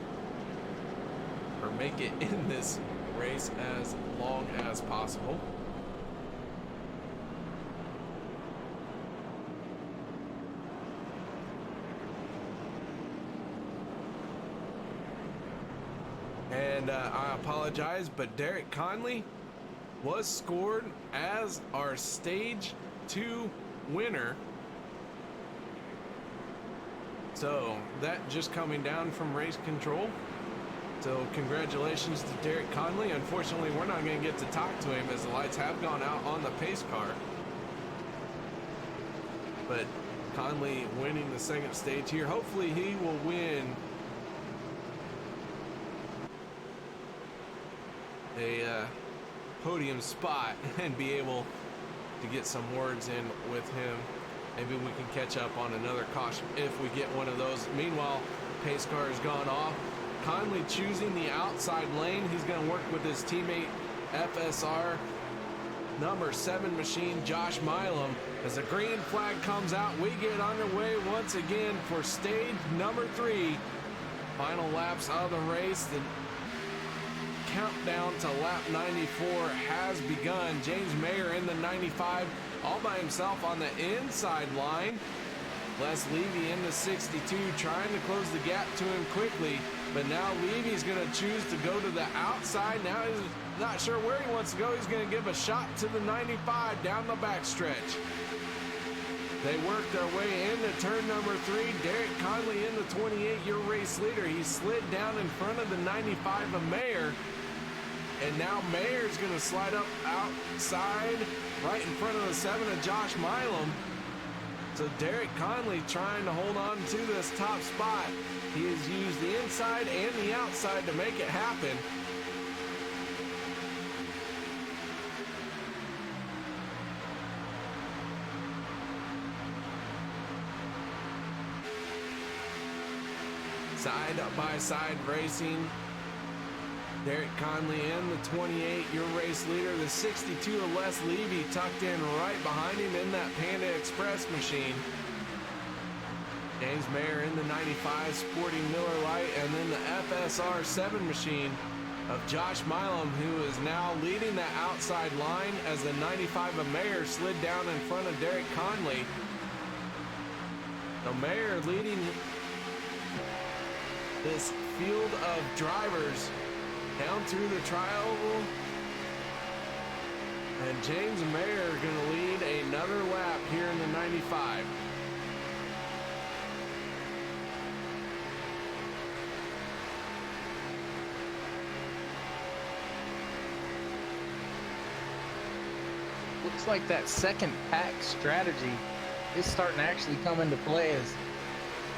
or make it in this race as long as possible. And I apologize, but Derek Conley was scored as our stage 2 winner. So that just coming down from race control. So congratulations to Derek Conley. Unfortunately, we're not going to get to talk to him as the lights have gone out on the pace car. But Conley winning the second stage here. Hopefully he will win a podium spot and be able to get some words in with him. Maybe we can catch up on another caution if we get one of those. Meanwhile, pace car has gone off. Conley choosing the outside lane. He's going to work with his teammate FSR number 7 machine Josh Milam. As the green flag comes out, we get underway once again for stage number 3. Final laps of the race. The countdown to lap 94 has begun. James Mayer in the 95 all by himself on the inside line. Les Levy in the 62 trying to close the gap to him quickly, but now Levy's going to choose to go to the outside. Now he's not sure where he wants to go. He's going to give a shot to the 95 down the backstretch. They work their way into turn number 3. Derek Conley in the 28, your race leader. He slid down in front of the 95 of Mayer. And now Mayer's going to slide up outside right in front of the 7 of Josh Milam. So Derek Conley trying to hold on to this top spot. He has used the inside and the outside to make it happen. Side by side racing. Derek Conley in the 28, your race leader. The 62 of Les Levy tucked in right behind him in that Panda Express machine. James Mayer in the 95 sporting Miller Lite, and then the FSR 7 machine of Josh Milam, who is now leading the outside line as the 95 of Mayer slid down in front of Derek Conley. So Mayer leading this field of drivers down through the tri-oval. And James Mayer going to lead another lap here in the 95. Looks like that second pack strategy is starting to actually come into play. As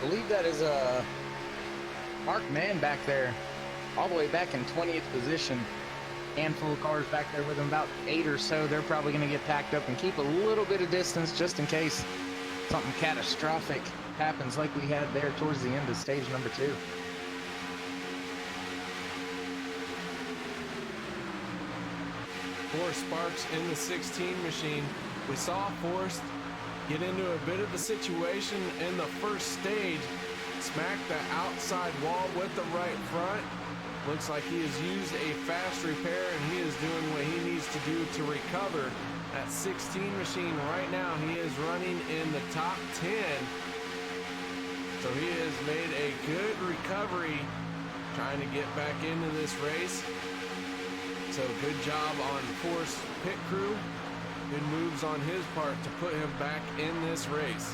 I believe that is Mark Mann back there, all the way back in 20th position. Handful of cars back there with them, about 8 or so. They're probably going to get packed up and keep a little bit of distance just in case something catastrophic happens like we had there towards the end of stage number 2. Forrest Sparks in the 16 machine. We saw Forrest get into a bit of a situation in the first stage, smack the outside wall with the right front. Looks like he has used a fast repair, and he is doing what he needs to do to recover. That 16 machine right now, he is running in the top 10. So he has made a good recovery trying to get back into this race. So good job on Forrest's pit crew. Good moves on his part to put him back in this race.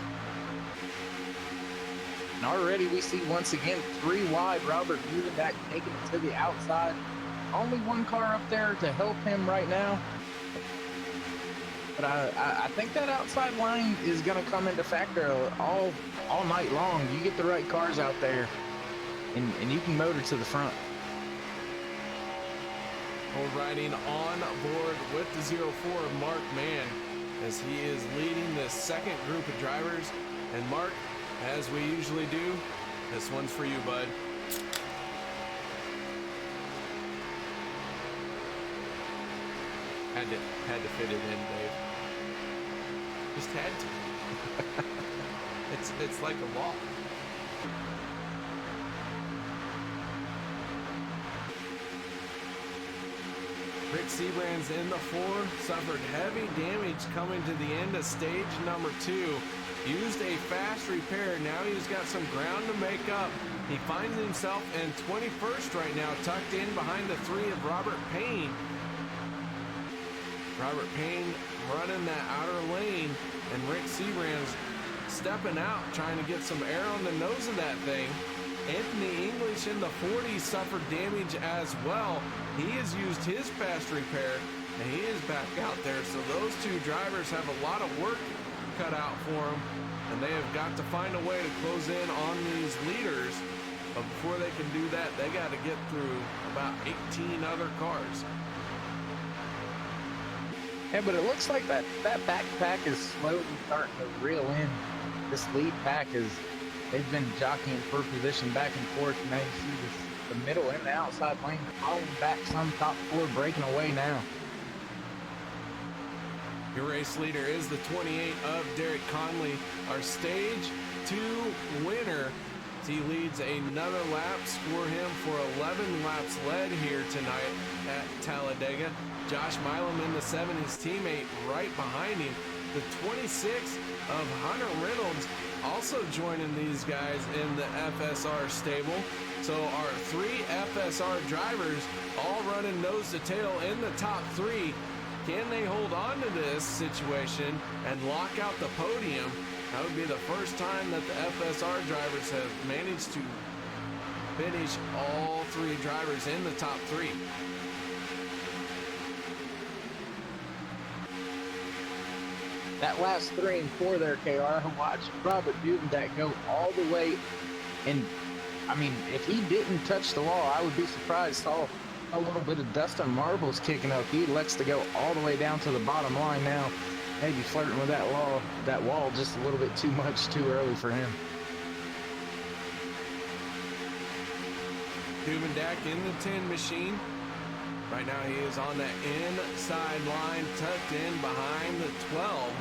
And already we see once again 3 wide Robert Budenback taking it to the outside. Only one car up there to help him right now. But I think that outside line is going to come into factor all night long. You get the right cars out there, and you can motor to the front. We're riding on board with the 04 Mark Mann as he is leading the second group of drivers. And Mark, as we usually do, this one's for you, bud. Had to fit it in, Dave. Just had to. It's like a law. Rick Seabrand's in the 4, suffered heavy damage coming to the end of stage number 2. Used a fast repair. Now he's got some ground to make up. He finds himself in 21st right now, tucked in behind the 3 of Robert Payne. Robert Payne running that outer lane, and Rick Seabrand's stepping out, trying to get some air on the nose of that thing. Anthony English in the 40 suffered damage as well. He has used his fast repair, and he is back out there. So those 2 drivers have a lot of work cut out for them, and they have got to find a way to close in on these leaders. But before they can do that, they got to get through about 18 other cars. Yeah, but it looks like that backpack is slowly starting to reel in. This lead pack is, they've been jockeying for position back and forth, and now you see the middle and the outside lane falling back, some top 4 breaking away now. Your race leader is the 28 of Derek Conley, our stage 2 winner. He leads another lap, score him for 11 laps led here tonight at Talladega. Josh Milam in the 7, his teammate right behind him. The 26 of Hunter Reynolds also joining these guys in the FSR stable. So our 3 FSR drivers all running nose to tail in the top 3. Can they hold on to this situation and lock out the podium? That would be the first time that the FSR drivers have managed to finish all 3 drivers in the top 3. That last 3 and 4 there, KR, watch Robert Budenback go all the way. And, I mean, if he didn't touch the wall, I would be surprised. Saw a little bit of dust and marbles kicking up. He elects to go all the way down to the bottom line now. Maybe flirting with that wall just a little bit too much, too early for him. Budenback in the 10 machine. Right now he is on that inside line, tucked in behind the 12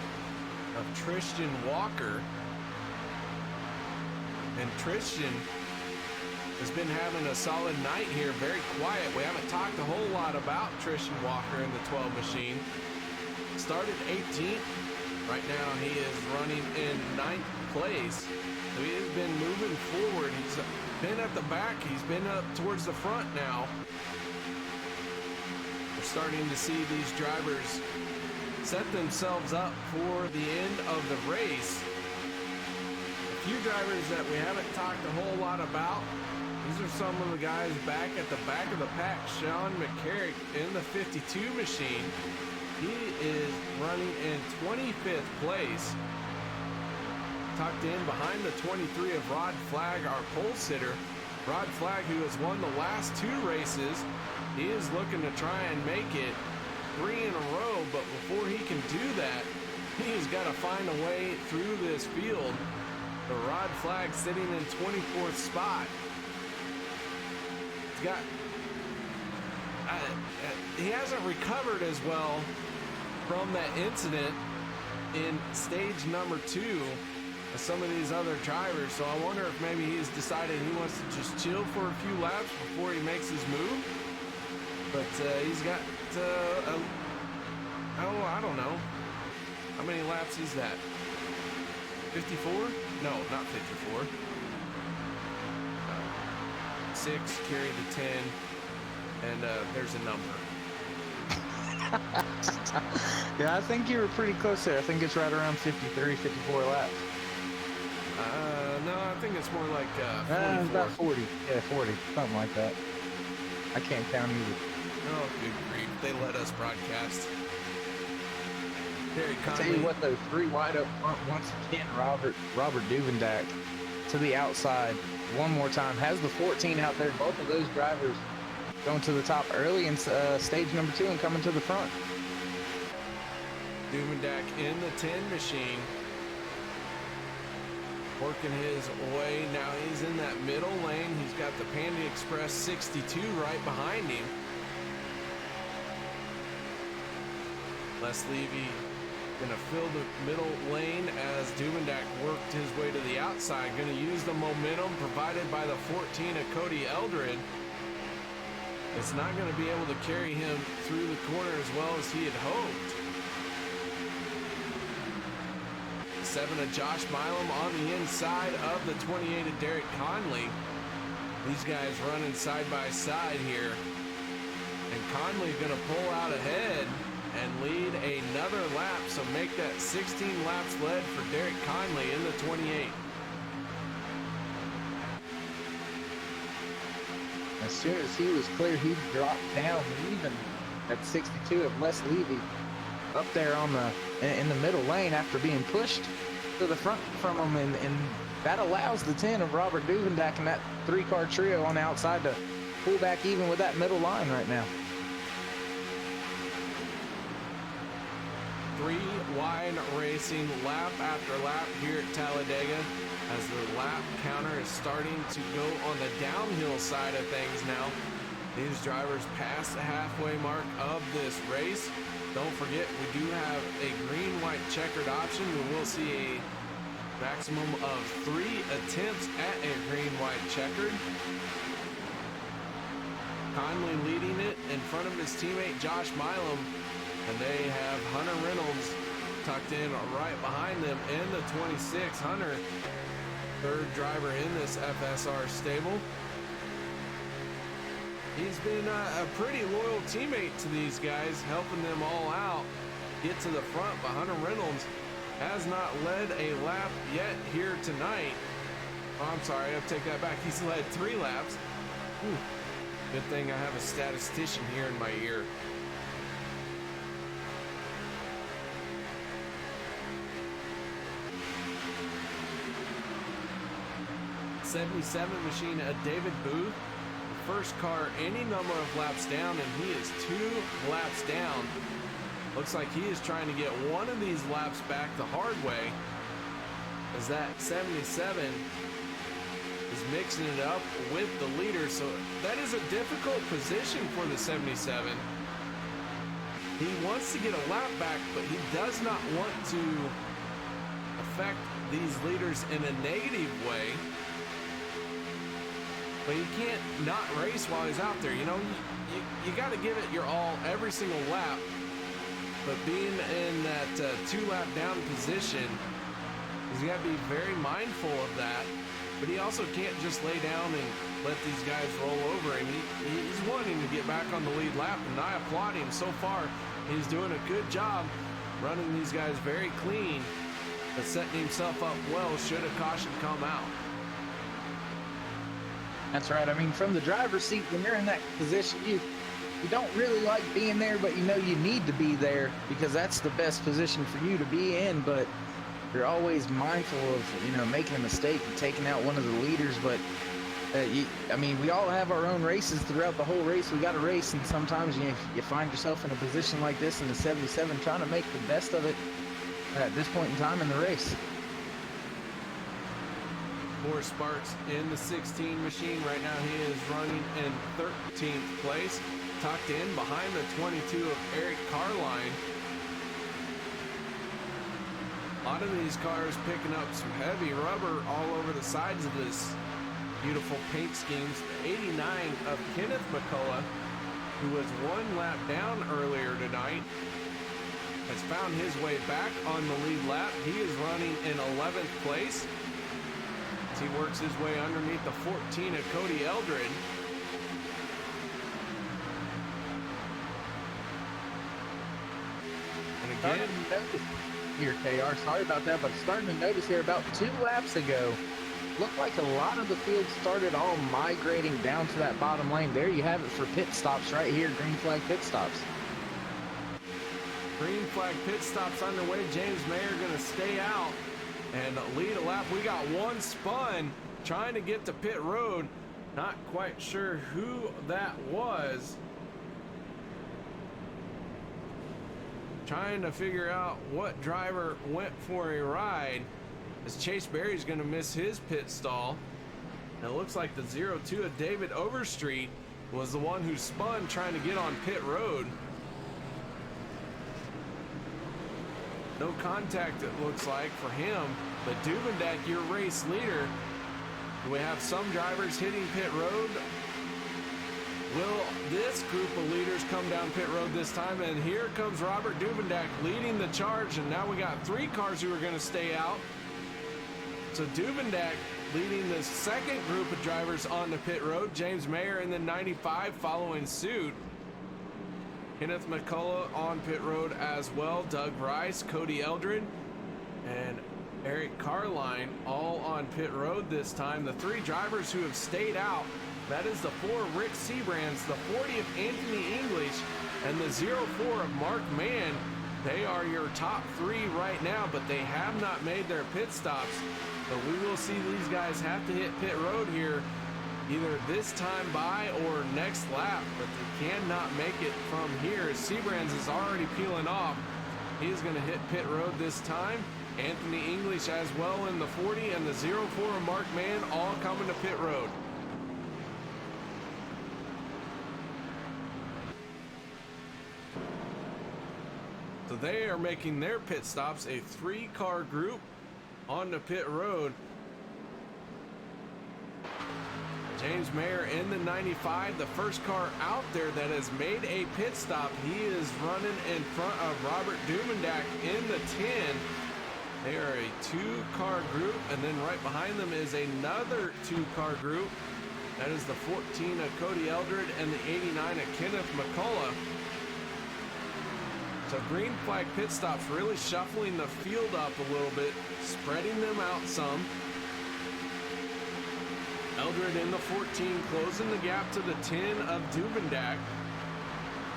of Tristan Walker. And Tristan has been having a solid night here, very quiet. We haven't talked a whole lot about Trishan Walker in the 12 machine. Started 18th. Right now he is running in 9th place. So he has been moving forward. He's been at the back. He's been up towards the front now. We're starting to see these drivers set themselves up for the end of the race. A few drivers that we haven't talked a whole lot about. These are some of the guys back at the back of the pack. Sean McCarrick in the 52 machine. He is running in 25th place. Tucked in behind the 23 of Rod Flagg, our pole sitter. Rod Flagg, who has won the last 2 races. He is looking to try and make it 3 in a row, but before he can do that, he's got to find a way through this field. The Rod Flagg sitting in 24th spot. He's got, he hasn't recovered as well from that incident in stage number 2 as some of these other drivers. So I wonder if maybe he's decided he wants to just chill for a few laps before he makes his move. But he's got, I don't know. How many laps is that? 54? No, not 54. 6, carry the 10, and there's a number. Yeah, I think you were pretty close there. I think it's right around 53, 54 laps. No, I think it's more like 44. About 40. Yeah, 40. Something like that. I can't count either. Oh, good grief. They let us broadcast. Very I'll tell you what, though, 3 wide up front once again. Robert Duvendak to the outside one more time. Has the 14 out there. Both of those drivers going to the top early in stage number 2 and coming to the front. Duvendak in the 10 machine. Working his way. Now he's in that middle lane. He's got the Panda Express 62 right behind him. Les Levy gonna fill the middle lane as Duvendak worked his way to the outside. Gonna use the momentum provided by the 14 of Cody Eldred. It's not gonna be able to carry him through the corner as well as he had hoped. 7 of Josh Milam on the inside of the 28 of Derek Conley. These guys running side by side here. And Conley gonna pull out ahead and lead another lap, so make that 16 laps led for Derek Conley in the 28. As soon as he was clear, he dropped down, leaving at 62 of Les Levy up there on in the middle lane after being pushed to the front from him, and that allows the 10 of Robert Duvendak and that 3-car trio on the outside to pull back even with that middle line right now. 3 wide racing lap after lap here at Talladega as the lap counter is starting to go on the downhill side of things now. These drivers pass the halfway mark of this race. Don't forget, we do have a green-white checkered option. We will see a maximum of 3 attempts at a green-white checkered. Conley leading it in front of his teammate Josh Milam. And they have Hunter Reynolds tucked in right behind them in the 26. Hunter, third driver in this FSR stable. He's been a pretty loyal teammate to these guys, helping them all out get to the front. But Hunter Reynolds has not led a lap yet here tonight. Oh, I'm sorry, I'll take that back. He's led 3 laps. Whew. Good thing I have a statistician here in my ear. 77 machine of David Booth. The first car any number of laps down, and he is 2 laps down. Looks like he is trying to get one of these laps back the hard way, as that 77 is mixing it up with the leader. So that is a difficult position for the 77. He wants to get a lap back, but he does not want to affect these leaders in a negative way. but you can't not race while he's out there. You know, you got to give it your all every single lap. But being in that 2-lap down position, he's got to be very mindful of that. But he also can't just lay down and let these guys roll over him. He's wanting to get back on the lead lap, and I applaud him. So far, he's doing a good job running these guys very clean, but setting himself up well should a caution come out. That's right. I mean, from the driver's seat, when you're in that position, you don't really like being there, but you know you need to be there because that's the best position for you to be in. But you're always mindful of, you know, making a mistake and taking out one of the leaders. But I mean, we all have our own races throughout the whole race. We got to race, and sometimes you find yourself in a position like this in the 77, trying to make the best of it at this point in time in the race. More Sparks in the 16 machine right now. He is running in 13th place, tucked in behind the 22 of Eric Carline. A lot of these cars picking up some heavy rubber all over the sides of this beautiful paint schemes. The 89 of Kenneth McCullough, who was 1 lap down earlier tonight, has found his way back on the lead lap. He is running in 11th place as he works his way underneath the 14 of Cody Eldred. And again, here, KR, sorry about that, but starting to notice here about 2 laps ago, looked like a lot of the field started all migrating down to that bottom lane. There you have it for pit stops right here, green flag pit stops. green flag pit stops underway. James Mayer going to stay out and lead a lap. We got one spun trying to get to pit road. Not quite sure who that was. Trying to figure out what driver went for a ride, as Chase Berry's going to miss his pit stall. And it looks like the 02 of David Overstreet was the one who spun trying to get on pit road. No contact, it looks like, for him. But Duvendak, your race leader. We have some drivers hitting pit road. Will this group of leaders come down pit road this time? And here comes Robert Duvendak leading the charge. And now we got 3 cars who are going to stay out. So Duvendak leading the second group of drivers on the pit road. James Mayer in the 95 following suit. Kenneth McCullough on pit road as well. Doug Rice, Cody Eldred, and Eric Carline all on pit road this time. The 3 drivers who have stayed out, that is the 4 Rick Sebrands, the 40 of Anthony English, and the 04 of Mark Mann. They are your top 3 right now, but they have not made their pit stops. But we will see these guys have to hit pit road here either this time by or next lap, but they cannot make it from here. Sebrands is already peeling off. He's going to hit pit road this time. Anthony English as well in the 40, and the 04 of Mark Mann all coming to pit road. So they are making their pit stops, a 3-car group on the pit road. James Mayer in the 95, the first car out there that has made a pit stop. He is running in front of Robert Duvendak in the 10. They are a 2-car group, and then right behind them is another 2-car group. That is the 14 of Cody Eldred and the 89 of Kenneth McCullough. So green flag pit stops really shuffling the field up a little bit, spreading them out some. Eldred in the 14, closing the gap to the 10 of Duvendak.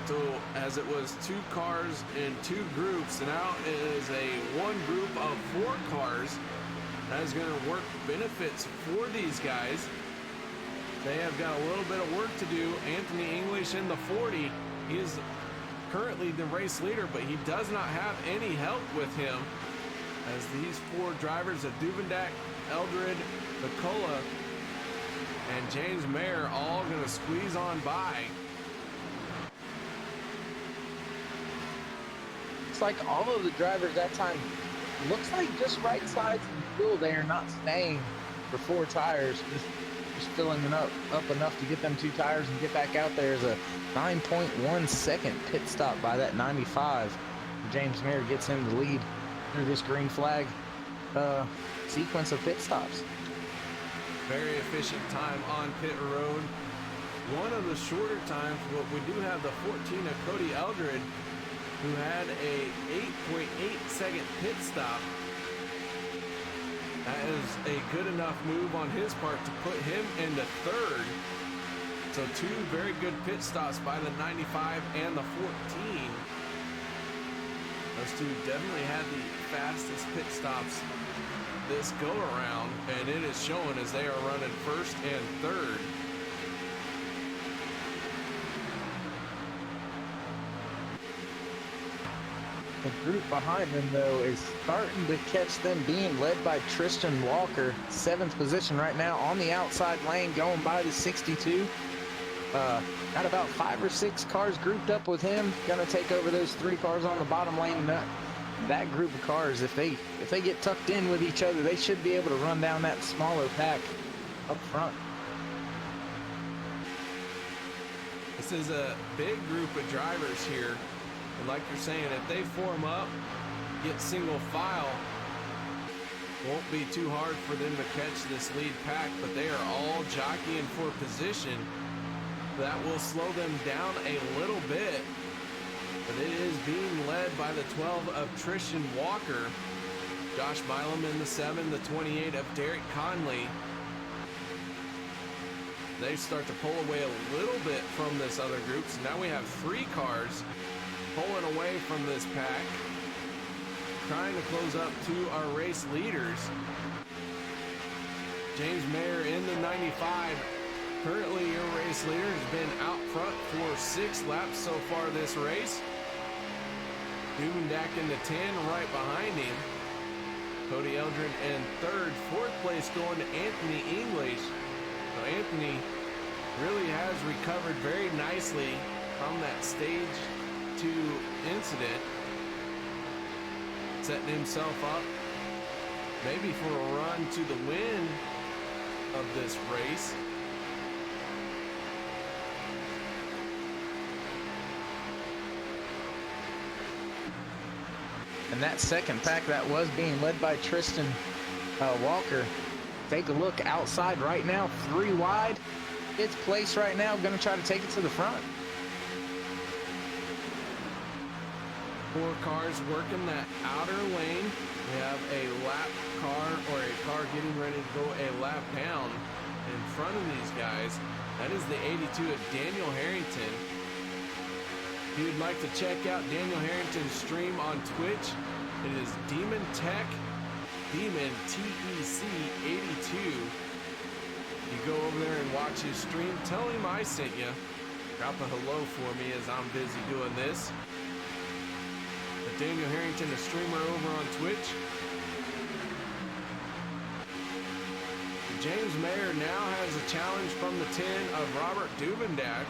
So as it was 2 cars in 2 groups, now it is a 1 group of 4 cars. That is going to work benefits for these guys. They have got a little bit of work to do. Anthony English in the 40, he is currently the race leader, but he does not have any help with him, as these 4 drivers of Duvendak, Eldred, McCullough, and James Mayer all going to squeeze on by. It's like all of the drivers that time, looks like just right sides of the field, they are not staying for 4 tires. Just just filling it up enough to get them 2 tires and get back out there. Is a 9.1 second pit stop by that 95. James Mayer gets him the lead through this green flag sequence of pit stops. Very efficient time on pit road. One of the shorter times, but we do have the 14 of Cody Eldred, who had a 8.8 second pit stop. That is a good enough move on his part to put him into third. So 2 very good pit stops by the 95 and the 14. Those 2 definitely had the fastest pit stops this go around, and it is showing as they are running first and third. The group behind them, though, is starting to catch them, being led by Tristan Walker, 7th position right now on the outside lane, going by the 62. Got about 5 or 6 cars grouped up with him. Gonna take over those 3 cars on the bottom lane. That group of cars, if they get tucked in with each other, they should be able to run down that smaller pack up front. This is a big group of drivers here. And like you're saying, if they form up, get single file, won't be too hard for them to catch this lead pack, but they are all jockeying for position. That will slow them down a little bit, but it is being led by the 12 of Tristan Walker, Josh Milam in the 7, the 28 of Derek Conley. They start to pull away a little bit from this other group, so now we have 3 cars pulling away from this pack, trying to close up to our race leaders. James Mayer in the 95. Currently, your race leader has been out front for 6 laps so far this race. Duvendak in the 10, right behind him. Cody Eldred in 3rd. 4th place going to Anthony English. So Anthony really has recovered very nicely from that stage 2 incident, setting himself up maybe for a run to the win of this race. And that second pack that was being led by Tristan Walker, take a look outside right now, 3 wide. It's placed right now, going to try to take it to the front. 4 cars working that outer lane. We have a lap car, or a car getting ready to go a lap down in front of these guys. That is the 82 of Daniel Harrington. If you'd like to check out Daniel Harrington's stream on Twitch, it is Demon Tech, Demon TEC 82. You go over there and watch his stream. Tell him I sent you. Drop a hello for me as I'm busy doing this. But Daniel Harrington, a streamer over on Twitch. James Mayer now has a challenge from the 10 of Robert Duvendak.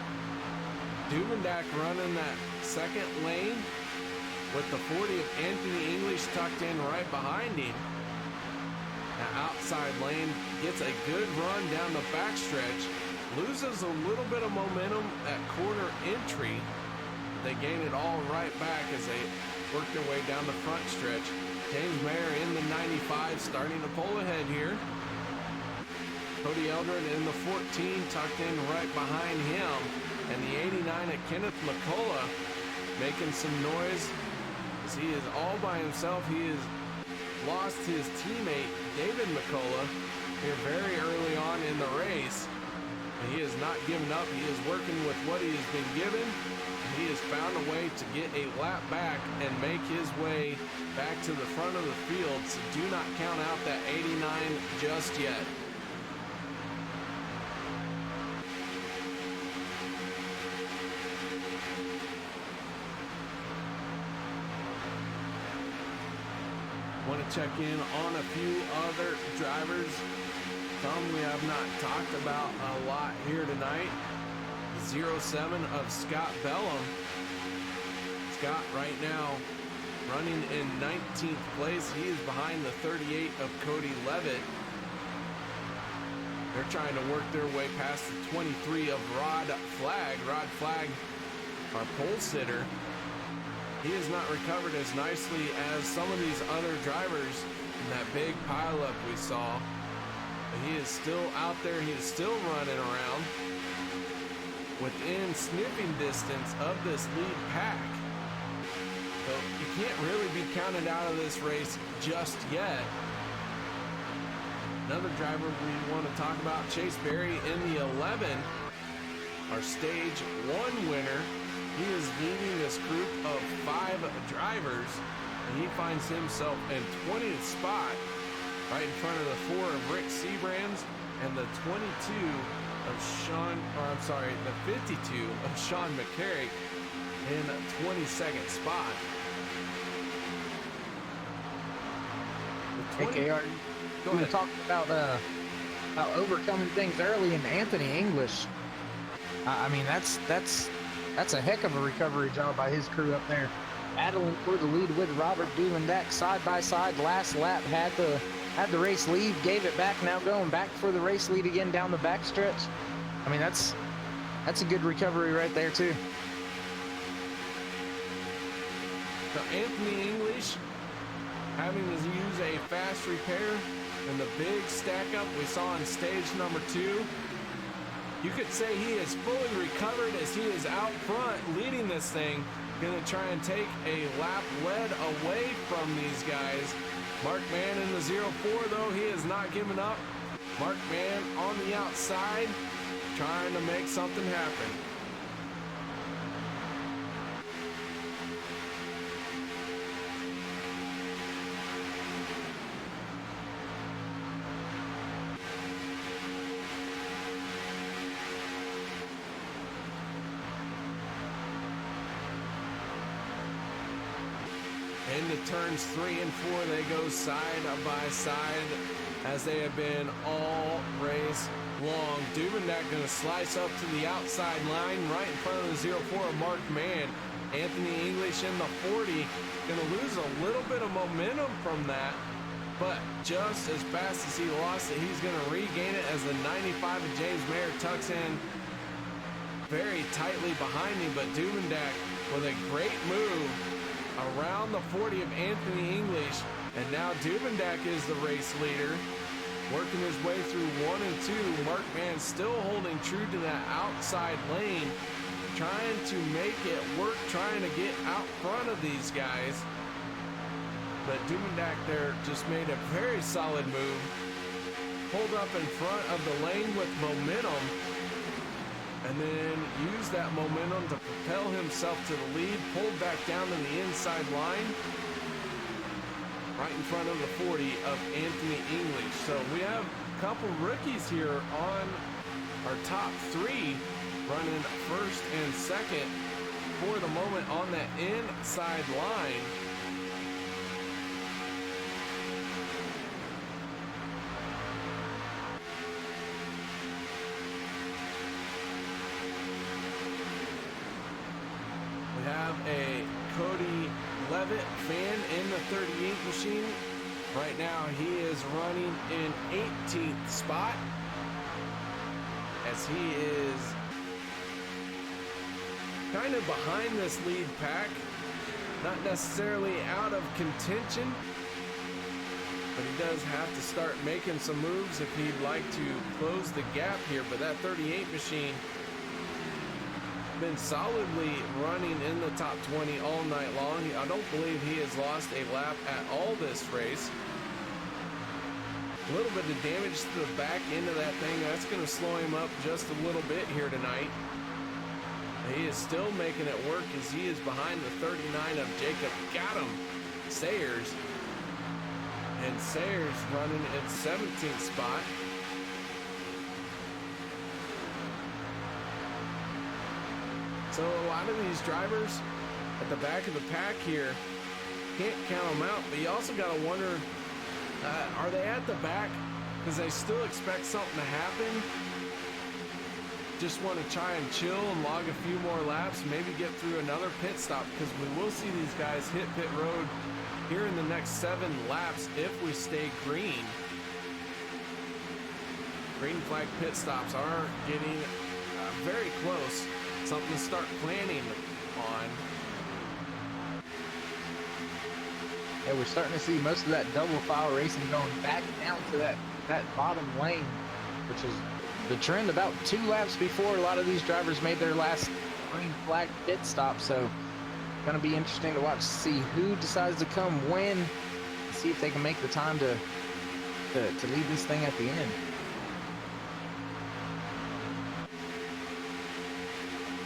Duvendak running that second lane with the 40 of Anthony English tucked in right behind him. The outside lane gets a good run down the backstretch, loses a little bit of momentum at corner entry. They gain it all right back as they work their way down the front stretch. James Mayer in the 95 starting to pull ahead here. Cody Eldred in the 14 tucked in right behind him. And the 89 of Kenneth McCullough making some noise as he is all by himself. He has lost his teammate David McCullough here very early on in the race. And he has not given up. He is working with what he has been given. He has found a way to get a lap back and make his way back to the front of the field. So do not count out that 89 just yet. Want to check in on a few other drivers. Some we have not talked about a lot here tonight. 07 of Scott Bellum. Scott right now running in 19th place. He is behind the 38 of Cody Levitt. They're trying to work their way past the 23 of Rod Flag. Rod Flag, our pole sitter, he has not recovered as nicely as some of these other drivers in that big pileup we saw. But he is still out there. He is still running around within sniffing distance of this lead pack. So you can't really be counted out of this race just yet. Another driver we want to talk about, Chase Berry in the 11, our stage 1 winner. He is leading this group of 5 drivers, and he finds himself in 20th spot, right in front of the 4 of Rick Seabrands and the 22 of Sean, or I'm sorry, the 52 of Sean McCarrick in 22nd spot. Hey, KR, we were talking about overcoming things early, and Anthony English. I mean, that's a heck of a recovery job by his crew up there, battling for the lead with Robert Duvendack side by side. Last lap had the race lead, gave it back. Now going back for the race lead again down the backstretch. I mean, that's a good recovery right there too. So Anthony English having to use a fast repair and the big stack up we saw in stage number 2. You could say he is fully recovered as he is out front leading this thing. Gonna try and take a lap led away from these guys. Mark Mann in the 04 though, he is not giving up. Mark Mann on the outside trying to make something happen. Into turns 3 and 4, they go side by side as they have been all race long. Duvendack going to slice up to the outside line right in front of the 04 of Mark Mann. Anthony English in the 40, going to lose a little bit of momentum from that, but just as fast as he lost it, he's going to regain it as the 95 of James Mayer tucks in very tightly behind him. But Duvendack with a great move around the 40 of Anthony English, and now Duvendack is the race leader, working his way through 1 and 2. Mark Mann still holding true to that outside lane, trying to make it work, trying to get out front of these guys. But Duvendack there just made a very solid move, pulled up in front of the lane with momentum, and then used that momentum to propel himself to the lead, pulled back down to the inside line, right in front of the 40 of Anthony English. So we have a couple rookies here on our top 3, running first and second for the moment on that inside line. We have a Cody Levitt fan in the 38 machine. Right now he is running in 18th spot as he is kind of behind this lead pack, not necessarily out of contention, but he does have to start making some moves if he'd like to close the gap here. But that 38 machine been solidly running in the top 20 all night long. I don't believe he has lost a lap at all this race. A little bit of damage to the back end of that thing. That's going to slow him up just a little bit here tonight. He is still making it work as he is behind the 39 of Jacob Gattum Sayers. And Sayers running in 17th spot. So a lot of these drivers at the back of the pack here, can't count them out, but you also got to wonder, are they at the back because they still expect something to happen? Just want to try and chill and log a few more laps, maybe get through another pit stop, because we will see these guys hit pit road here in the next 7 laps if we stay green. green flag pit stops are getting very close. Something to start planning on. Yeah, we're starting to see most of that double file racing going back down to that bottom lane, which is the trend about 2 laps before a lot of these drivers made their last green flag pit stop. So going to be interesting to watch, see who decides to come when, see if they can make the time to lead this thing at the end.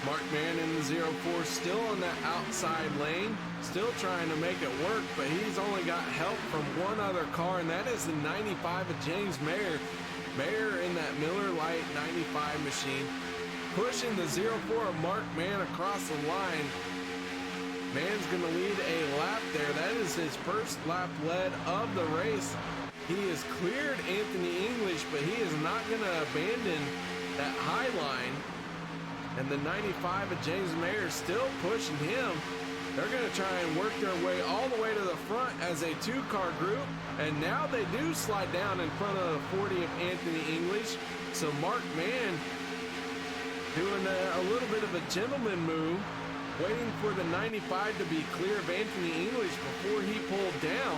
Mark Mann in the 04 still in that outside lane, still trying to make it work, but he's only got help from one other car, and that is the 95 of James Mayer. Mayer in that Miller Lite 95 machine, pushing the 04 of Mark Mann across the line. Mann's going to lead a lap there. That is his first lap led of the race. He has cleared Anthony English, but he is not going to abandon that high line. And the 95 of James Mayer still pushing him. They're going to try and work their way all the way to the front as a 2-car group. And now they do slide down in front of the 40 of Anthony English. So Mark Mann doing a little bit of a gentleman move, waiting for the 95 to be clear of Anthony English before he pulled down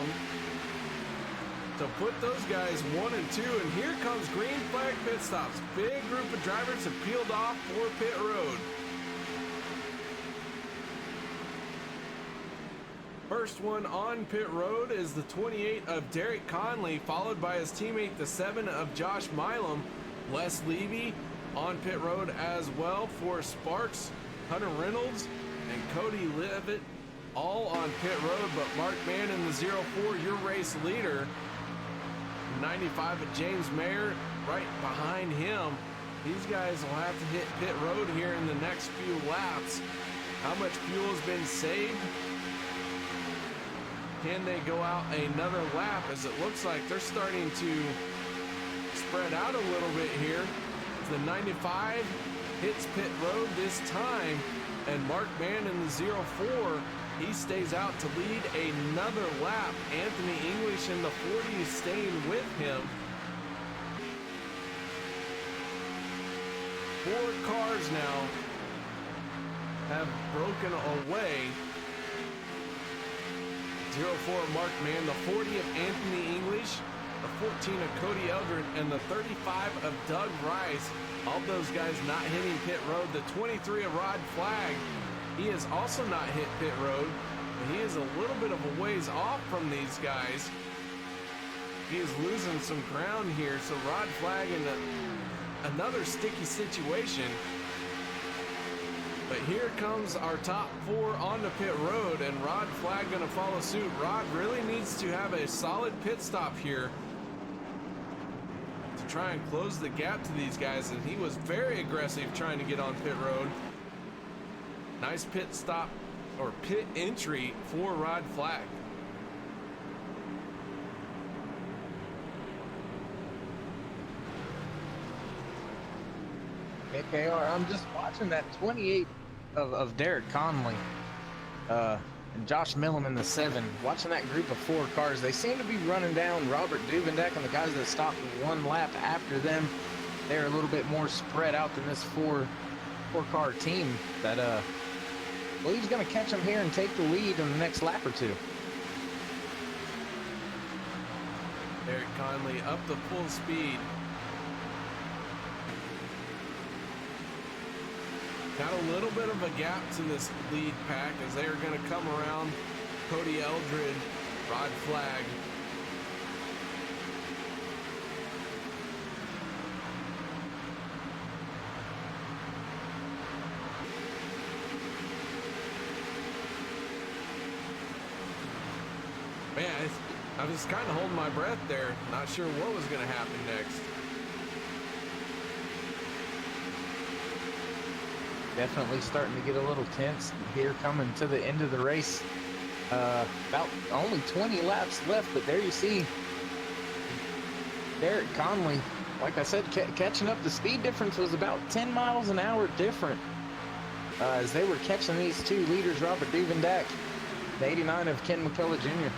to put those guys 1 and 2. And here comes green flag pit stops. Big group of drivers have peeled off for pit road. First one on pit road is the 28 of Derek Conley, followed by his teammate, the 7 of Josh Milam. Les Levy on pit road as well for Sparks, Hunter Reynolds, and Cody Levitt, all on pit road. But Mark Mann in the 04, your race leader. 95 of James Mayer right behind him. These guys will have to hit pit road here in the next few laps. How much fuel has been saved? Can they go out another lap, as it looks like they're starting to spread out a little bit here. The 95 hits pit road this time, and Mark Mann in the 04, he stays out to lead another lap. Anthony English in the 40 is staying with him. 4 cars now have broken away. 04 Mark Mann, the 40 of Anthony English, the 14 of Cody Eldred, and the 35 of Doug Rice. All those guys not hitting pit road. The 23 of Rod Flagg, he has also not hit pit road. He is a little bit of a ways off from these guys. He is losing some ground here. So Rod Flagg in another sticky situation. But here comes our top 4 on the pit road, and Rod Flagg going to follow suit. Rod really needs to have a solid pit stop here to try and close the gap to these guys, and he was very aggressive trying to get on pit road. Nice pit stop or pit entry for Rod Flagg. KR, I'm just watching that 28 of Derek Conley and Josh Millam in the 7. Watching that group of 4 cars, they seem to be running down Robert Duvendeck and the guys that stopped 1 lap after them. They're a little bit more spread out than this 4-car team that believes going to catch them here and take the lead in the next lap or 2. Derek Conley up to full speed. Got a little bit of a gap to this lead pack as they are going to come around Cody Eldred, Rod Flagg. Man, I was kind of holding my breath there, not sure what was going to happen next. Definitely starting to get a little tense here coming to the end of the race. About only 20 laps left, but there you see Derek Conley, like I said, catching up. The speed difference was about 10 miles an hour different as they were catching these 2 leaders, Robert Duvendeck, the 89 of Ken McCullough Jr.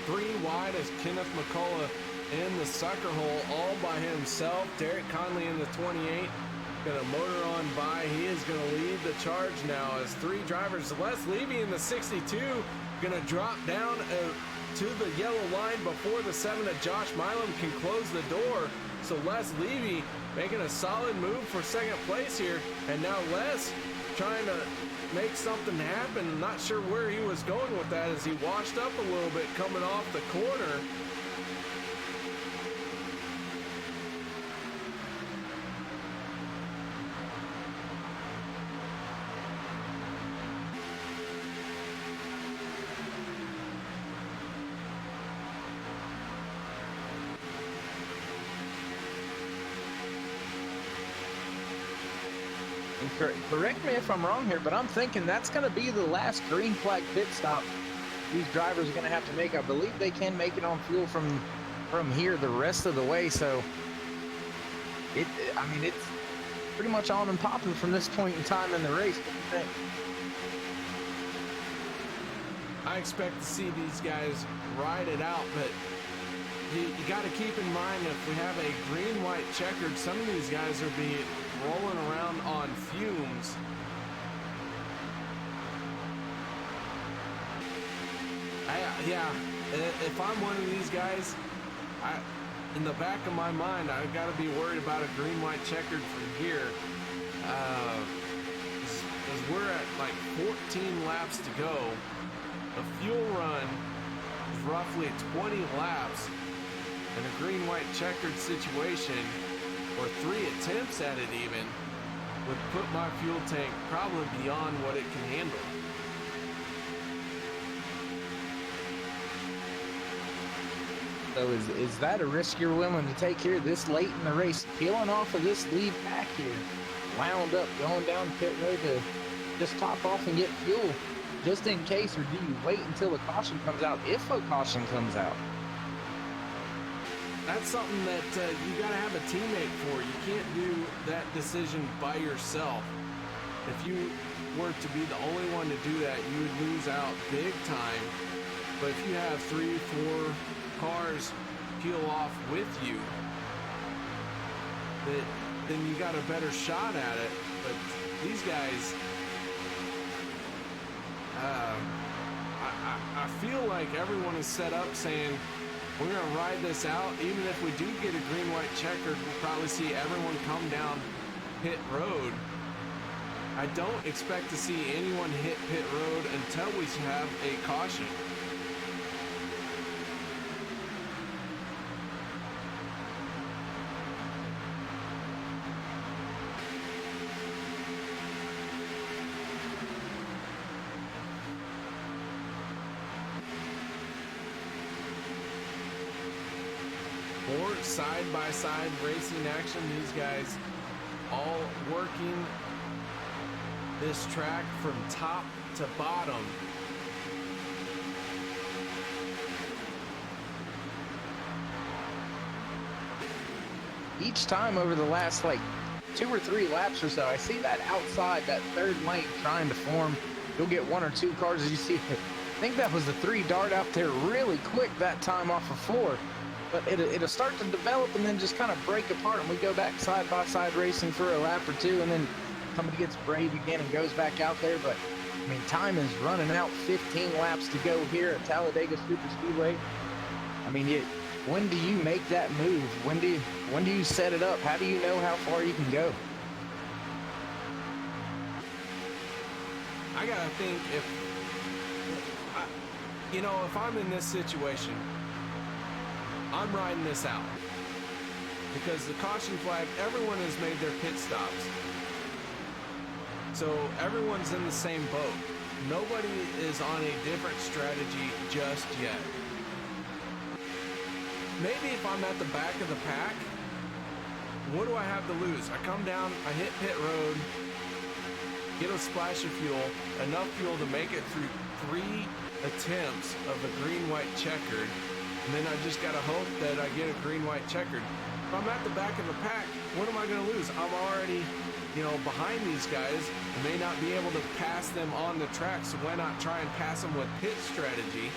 3 wide as Kenneth McCullough in the sucker hole all by himself. Derek Conley in the 28. Gonna motor on by. He is gonna lead the charge now as 3 drivers. Les Levy in the 62 gonna drop down to the yellow line before the 7 of Josh Milam can close the door. So Les Levy making a solid move for second place here. And now Les trying to make something happen. I'm not sure where he was going with that as he washed up a little bit coming off the corner. Correct me if I'm wrong here, but I'm thinking that's going to be the last green flag pit stop these drivers are going to have to make. I believe they can make it on fuel from here the rest of the way. So, I mean, it's pretty much on and popping from this point in time in the race. What do you think? I expect to see these guys ride it out, but you got to keep in mind if we have a green-white checkered, some of these guys will be rolling around on fumes. Yeah, if I'm one of these guys, in the back of my mind, I've got to be worried about a green-white checkered from here. As we're at like 14 laps to go, the fuel run is roughly 20 laps. In a green-white checkered situation, or 3 attempts at it even, would put my fuel tank probably beyond what it can handle. So is that a risk you're willing to take here this late in the race? Peeling off of this lead pack here, wound up, going down pit road to just top off and get fuel, just in case, or do you wait until the caution comes out, if a caution comes out? That's something that you got to have a teammate for. You can't do that decision by yourself. If you were to be the only one to do that, you would lose out big time. But if you have 3, 4 cars peel off with you, then you got a better shot at it. But these guys, I feel like everyone is set up saying, we're going to ride this out. Even if we do get a green-white checkered, we'll probably see everyone come down pit road. I don't expect to see anyone hit pit road until we have a caution. More side-by-side racing action. These guys all working this track from top to bottom. Each time over the last like 2 or 3 laps or so, I see that outside, that third lane trying to form. You'll get 1 or 2 cars as you see. I think that was the 3 dart out there really quick that time off of 4. But it'll start to develop and then just kind of break apart, and we go back side-by-side racing for a lap or 2, and then somebody gets brave again and goes back out there. But, I mean, time is running out. 15 laps to go here at Talladega Superspeedway. I mean, when do you make that move? When do you set it up? How do you know how far you can go? I got to think if I'm in this situation, I'm riding this out because the caution flag, everyone has made their pit stops. So everyone's in the same boat. Nobody is on a different strategy just yet. Maybe if I'm at the back of the pack, what do I have to lose? I come down, I hit pit road, get a splash of fuel, enough fuel to make it through 3 attempts of a green-white checkered. And then I just got to hope that I get a green-white checkered. If I'm at the back of the pack, what am I going to lose? I'm already, behind these guys. I may not be able to pass them on the track, so why not try and pass them with pit strategy?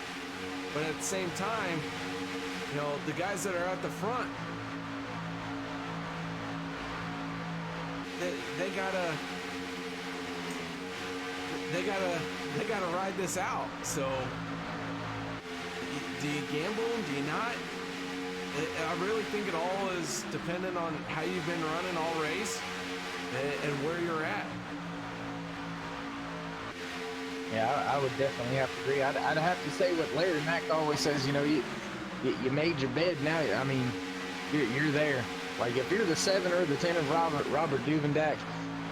But at the same time, you know, the guys that are at the front, they gotta ride this out. So do you gamble? Do you not? I really think it all is dependent on how you've been running all race and where you're at. Yeah, I would definitely have to agree. I'd have to say what Larry Mack always says. You know, you made your bed. Now, I mean, you're there. Like if you're the 7 or the 10 of Robert Duvendak,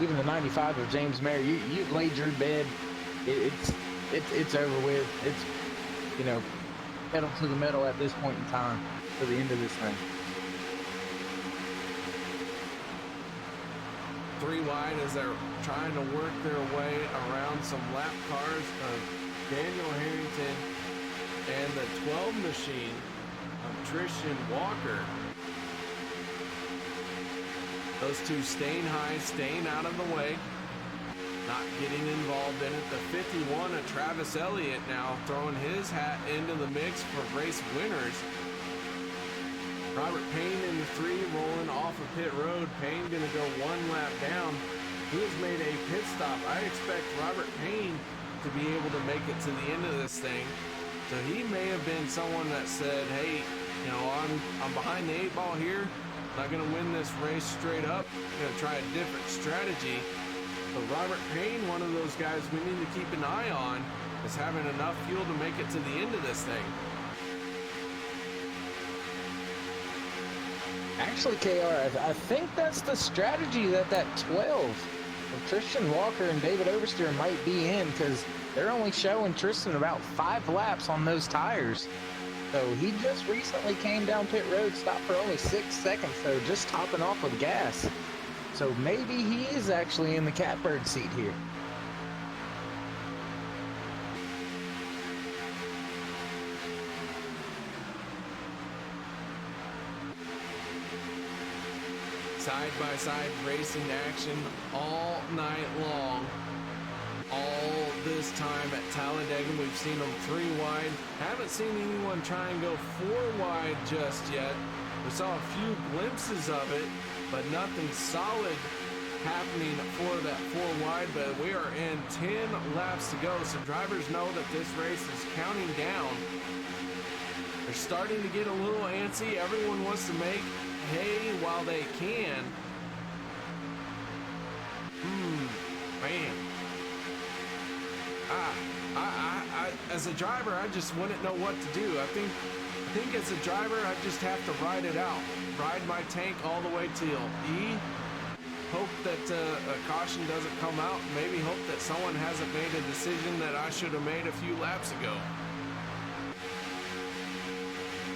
even the 95 of James Mayer, you've laid your bed. It's over with. It's, you know, pedal to the metal at this point in time for the end of this thing. 3 wide as they're trying to work their way around some lap cars of Daniel Harrington and the 12 machine of Tristan Walker. Those two staying high, staying out of the way, not getting involved in it. The 51 of Travis Elliott now throwing his hat into the mix for race winners. Robert Payne in the 3 rolling off of pit road. Payne going to go 1 lap down. He has made a pit stop. I expect Robert Payne to be able to make it to the end of this thing. So he may have been someone that said, hey, you know, I'm behind the 8 ball here. Not going to win this race straight up. Going to try a different strategy. But Robert Payne, one of those guys we need to keep an eye on, is having enough fuel to make it to the end of this thing. Actually, KR, I think that's the strategy that 12 of Tristan Walker and David Oversteer might be in, because they're only showing Tristan about 5 laps on those tires. So he just recently came down pit road, stopped for only 6 seconds, so just topping off with gas. So maybe he is actually in the catbird seat here. Side-by-side racing action all night long. All this time at Talladega, we've seen them 3 wide. Haven't seen anyone try and go 4 wide just yet. We saw a few glimpses of it, but nothing solid happening for that 4 wide. But we are in 10 laps to go, so drivers know that this race is counting down. They're starting to get a little antsy. Everyone wants to make hay while they can. Man. As a driver, I just wouldn't know what to do. I think as a driver, I just have to ride it out. Ride my tank all the way till E. Hope that a caution doesn't come out. Maybe hope that someone hasn't made a decision that I should have made a few laps ago.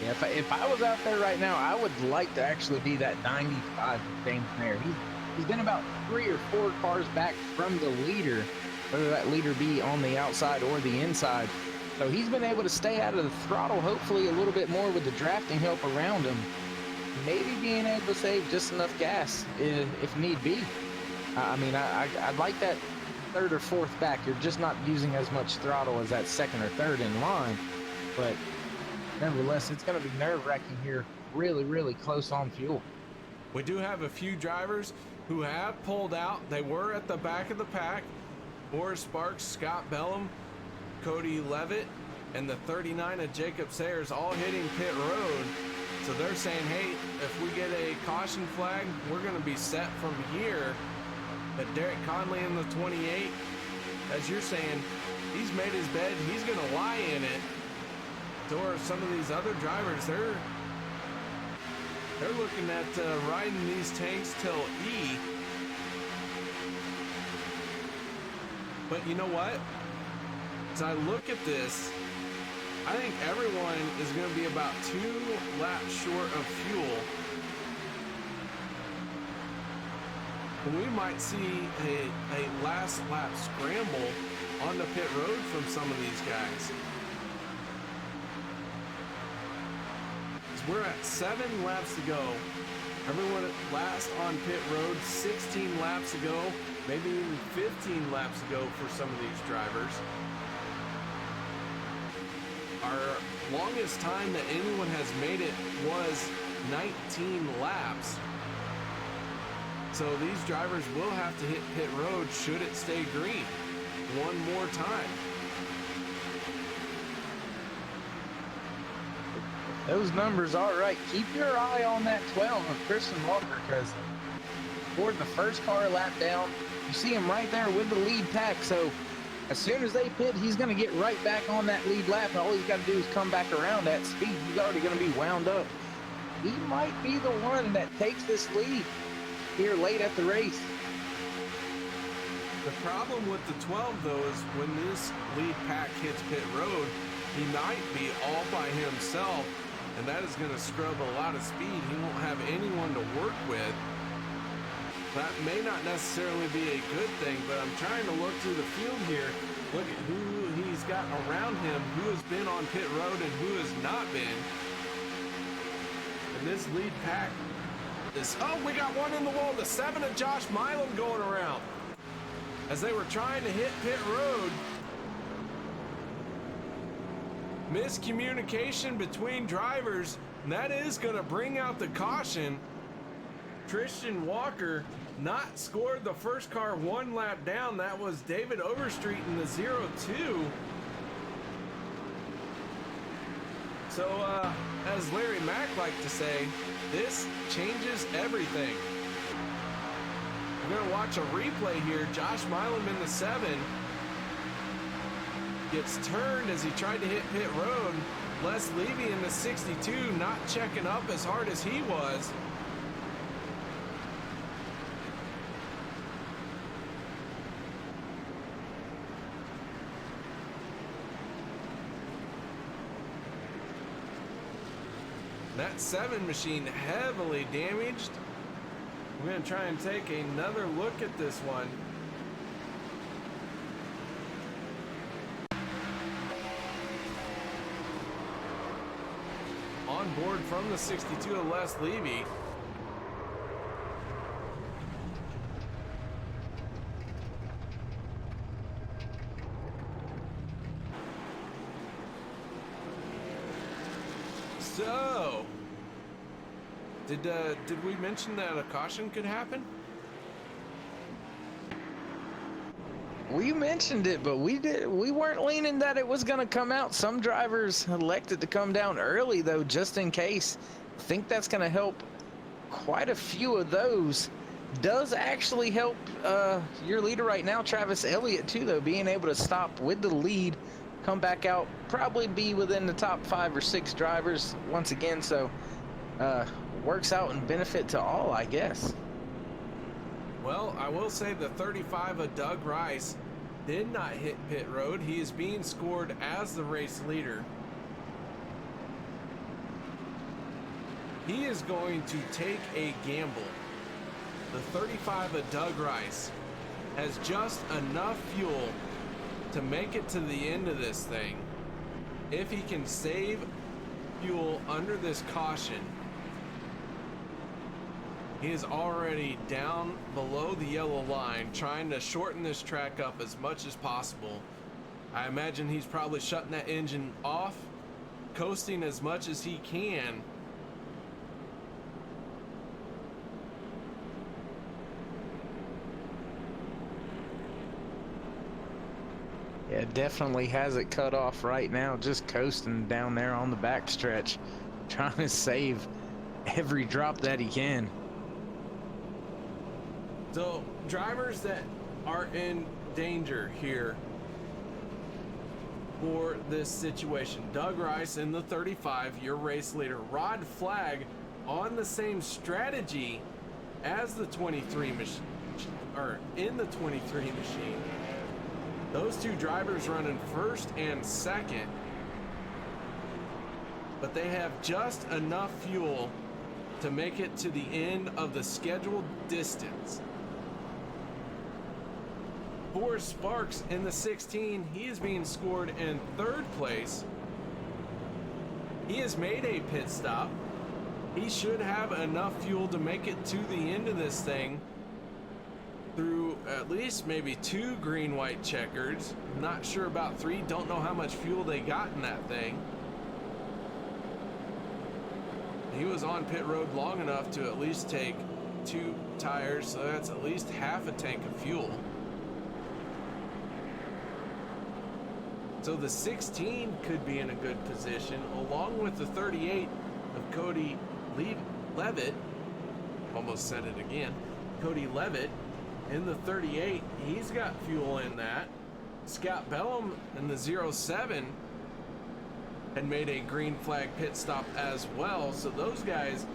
Yeah, if I was out there right now, I would like to actually be that 95 James Mayer. He's been about 3 or 4 cars back from the leader, whether that leader be on the outside or the inside. So he's been able to stay out of the throttle, hopefully a little bit more with the drafting help around him. Maybe being able to save just enough gas if need be. I mean, I'd like that 3rd or 4th back. You're just not using as much throttle as that 2nd or 3rd in line. But nevertheless, it's going to be nerve-wracking here. Really, really close on fuel. We do have a few drivers who have pulled out. They were at the back of the pack. Boris Sparks, Scott Bellum, Cody Levitt, and the 39 of Jacob Sayers all hitting pit road. So they're saying, hey, if we get a caution flag, we're going to be set from here. But Derek Conley in the 28, as you're saying, he's made his bed. He's going to lie in it. So are some of these other drivers. They're looking at riding these tanks till E. But you know what? As I look at this, I think everyone is going to be about 2 laps short of fuel. And we might see a last lap scramble on the pit road from some of these guys. We're at 7 laps to go. Everyone last on pit road, 16 laps ago, maybe even 15 laps ago for some of these drivers. Our longest time that anyone has made it was 19 laps. So these drivers will have to hit pit road should it stay green one more time. Those numbers are right. Keep your eye on that 12 of Christian Walker, because toward the first car lap down, you see him right there with the lead pack. So as soon as they pit, he's going to get right back on that lead lap, and all he's got to do is come back around at speed. He's already going to be wound up. He might be the one that takes this lead here late at the race. The problem with the 12, though, is when this lead pack hits pit road, he might be all by himself, and that is going to scrub a lot of speed. He won't have anyone to work with. That may not necessarily be a good thing, but I'm trying to look through the field here, look at who he's got around him, who has been on pit road and who has not been. And this lead pack is, oh, we got one in the wall, the 7 of Josh Milam going around. As they were trying to hit pit road, miscommunication between drivers, and that is going to bring out the caution. Christian Walker not scored the first car one lap down. That was David Overstreet in the 0-2. So, as Larry Mack liked to say, this changes everything. We're going to watch a replay here. Josh Milam in the 7 gets turned as he tried to hit pit road. Les Levy in the 62 not checking up as hard as he was. That 7 machine heavily damaged. We're going to try and take another look at this one. On board from the 62 of Les Levy. So, did we mention that a caution could happen? We mentioned it, but we weren't leaning that it was going to come out. Some drivers elected to come down early, though, just in case. I think that's going to help quite a few of those. Does actually help your leader right now, Travis Elliott, too, though, being able to stop with the lead, come back out, probably be within the top 5 or 6 drivers once again. So works out and benefit to all, I guess. Well, I will say the 35 of Doug Rice did not hit pit road. He is being scored as the race leader. He is going to take a gamble. The 35 of Doug Rice has just enough fuel to make it to the end of this thing. If he can save fuel under this caution, he is already down below the yellow line, trying to shorten this track up as much as possible. I imagine he's probably shutting that engine off, coasting as much as he can. Yeah, definitely has it cut off right now, just coasting down there on the backstretch, trying to save every drop that he can. So, drivers that are in danger here for this situation. Doug Rice in the 35, your race leader. Rod Flagg on the same strategy as the 23 machine, or in the 23 machine. Those two drivers running first and second, but they have just enough fuel to make it to the end of the scheduled distance. Forrest Sparks in the 16, he is being scored in 3rd place. He has made a pit stop. He should have enough fuel to make it to the end of this thing through at least maybe 2 green-white checkers. Not sure about 3. Don't know how much fuel they got in that thing. He was on pit road long enough to at least take 2 tires, so that's at least half a tank of fuel. So the 16 could be in a good position, along with the 38 of Cody Levitt. Almost said it again. Cody Levitt in the 38. He's got fuel in that. Scott Bellum in the 07 had made a green flag pit stop as well. So those guys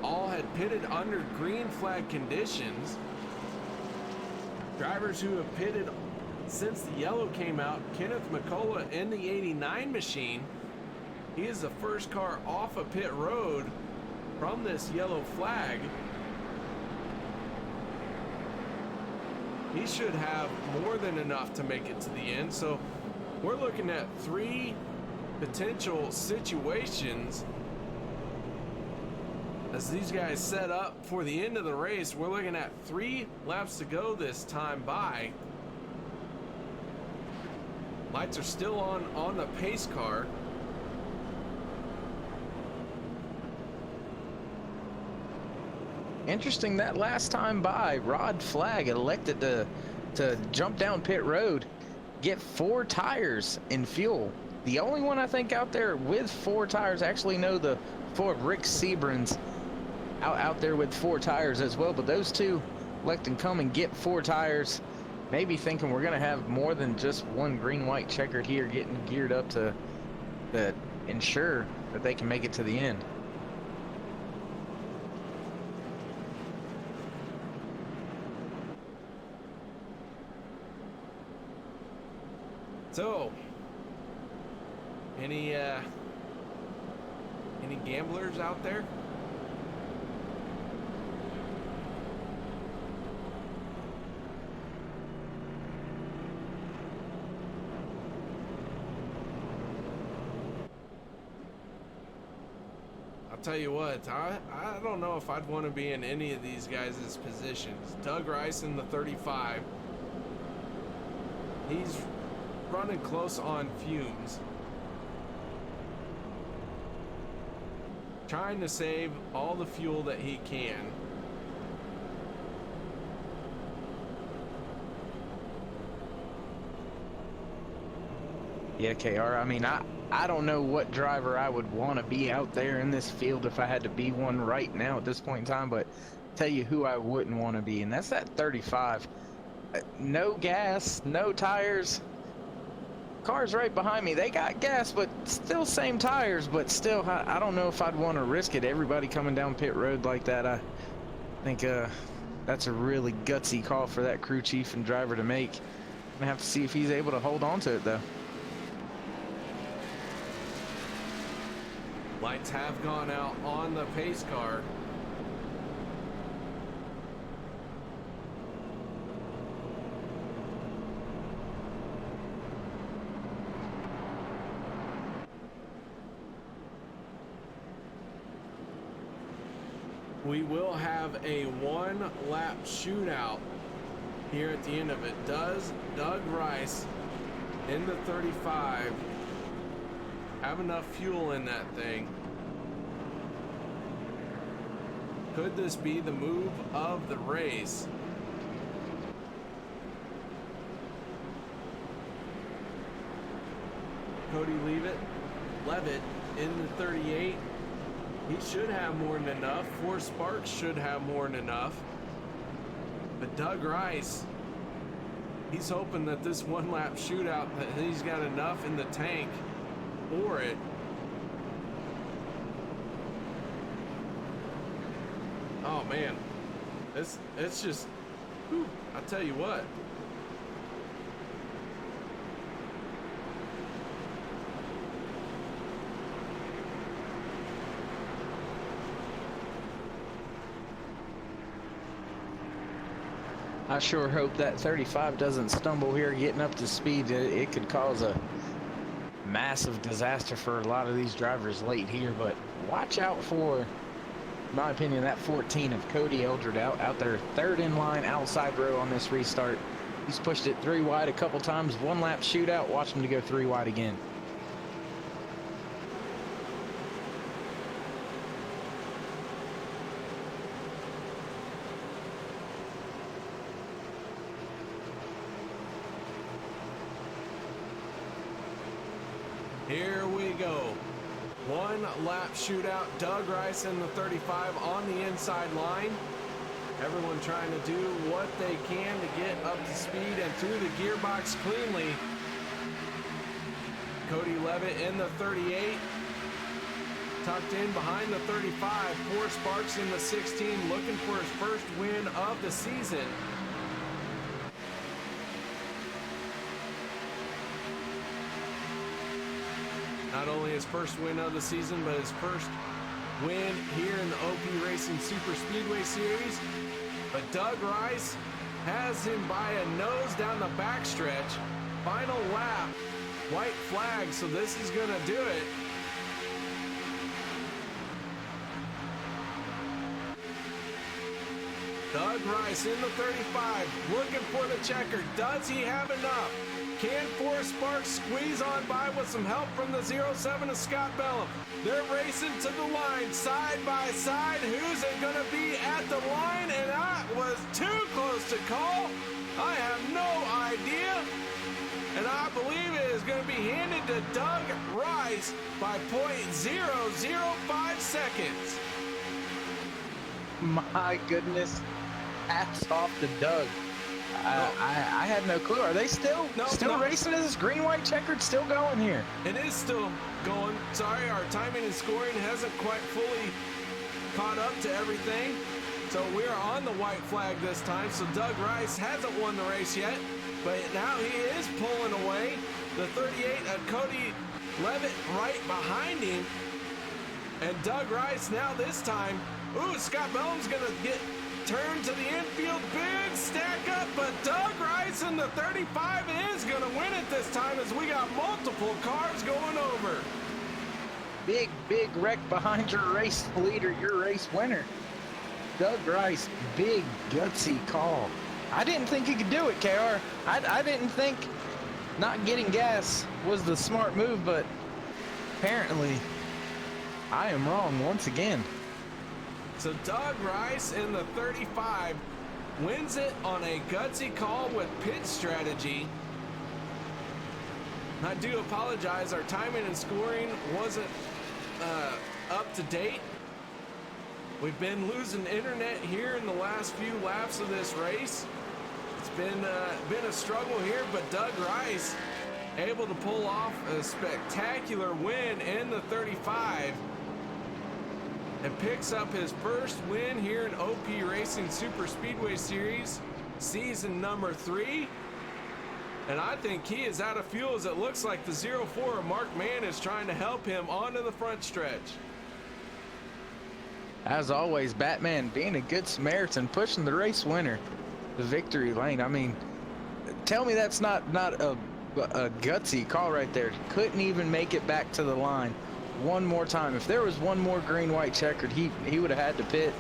all had pitted under green flag conditions. Drivers who have pitted since the yellow came out, Kenneth McCullough in the 89 machine. He is the first car off a pit road from this yellow flag. He should have more than enough to make it to the end. So we're looking at 3 potential situations as these guys set up for the end of the race. We're looking at 3 laps to go this time by. Lights are still on the pace car. Interesting that last time by, Rod Flagg elected to jump down pit road, get 4 tires in fuel. The only one I think out there with 4 tires, actually know the 4 of Rick Sebrin's out there with 4 tires as well, but those 2 elect and come and get 4 tires. Maybe thinking we're going to have more than just one green-white checkered here, getting geared up to ensure that they can make it to the end. So, any gamblers out there? Tell you what, I don't know if I'd want to be in any of these guys' positions. Doug Rice in the 35. He's running close on fumes. Trying to save all the fuel that he can. Yeah, KR, I mean, I don't know what driver I would want to be out there in this field if I had to be one right now at this point in time, but tell you who I wouldn't want to be, and that's that 35. No gas, no tires. Car's right behind me. They got gas, but still same tires, but still, I don't know if I'd want to risk it. Everybody coming down pit road like that, I think that's a really gutsy call for that crew chief and driver to make. I'm gonna have to see if he's able to hold on to it, though. Lights have gone out on the pace car. We will have a 1-lap shootout here at the end of it. Does Doug Rice in the 35 have enough fuel in that thing? Could this be the move of the race? Cody Levitt in the 38. He should have more than enough. 4 Sparks should have more than enough. But Doug Rice, he's hoping that this 1-lap shootout, that he's got enough in the tank for it. Oh man, it's just, whew, I tell you what. I sure hope that 35 doesn't stumble here getting up to speed. It could cause a massive disaster for a lot of these drivers late here, but watch out for In my opinion, that 14 of Cody Eldred out there, third in line, outside row on this restart. He's pushed it 3 wide a couple times, 1 lap shootout, watch him to go 3 wide again. Here we go. 1 lap shootout. Doug Rice in the 35 on the inside line. Everyone trying to do what they can to get up to speed and through the gearbox cleanly. Cody Levitt in the 38. Tucked in behind the 35. Poor Sparks in the 16, looking for his first win of the season. Not only his first win of the season, but his first win here in the OP Racing Super Speedway Series. But Doug Rice has him by a nose down the backstretch. Final lap, white flag, so this is gonna do it. Doug Rice in the 35, looking for the checker. Does he have enough? Can Forrest Sparks squeeze on by with some help from the 07 of Scott Bellum? They're racing to the line, side by side. Who's it going to be at the line? And that was too close to call. I have no idea. And I believe it is going to be handed to Doug Rice by .005 seconds. My goodness. Hats off to Doug. I had no clue. Are they still racing? Is this green-white checkered still going here? It is still going. Sorry, our timing and scoring hasn't quite fully caught up to everything. So we're on the white flag this time. So Doug Rice hasn't won the race yet, but now he is pulling away. The 38 of Cody Levitt right behind him. And Doug Rice now this time. Ooh, Scott Bellum's going to get turned to the infield. Big stack up, but Doug Rice in the 35 is going to win it this time as we got multiple cars going over. Big wreck behind your race leader, your race winner. Doug Rice, big gutsy call. I didn't think he could do it, KR. I didn't think not getting gas was the smart move, but apparently I am wrong once again. So Doug Rice in the 35 wins it on a gutsy call with pit strategy. I do apologize, our timing and scoring wasn't up to date. We've been losing internet here in the last few laps of this race. It's been a struggle here, but Doug Rice able to pull off a spectacular win in the 35. And picks up his first win here in OP Racing Super Speedway Series, season number 3. And I think he is out of fuel as it looks like the 04 of Mark Mann is trying to help him onto the front stretch. As always, Batman being a good Samaritan, pushing the race winner the victory lane. I mean, tell me that's not a gutsy call right there. Couldn't even make it back to the line one more time. If there was one more green-white checkered, he would have had to pit.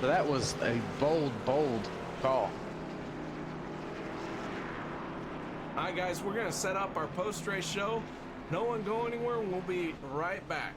So that was a bold call. All right, guys, we're going to set up our post-race show. No one go anywhere. We'll be right back.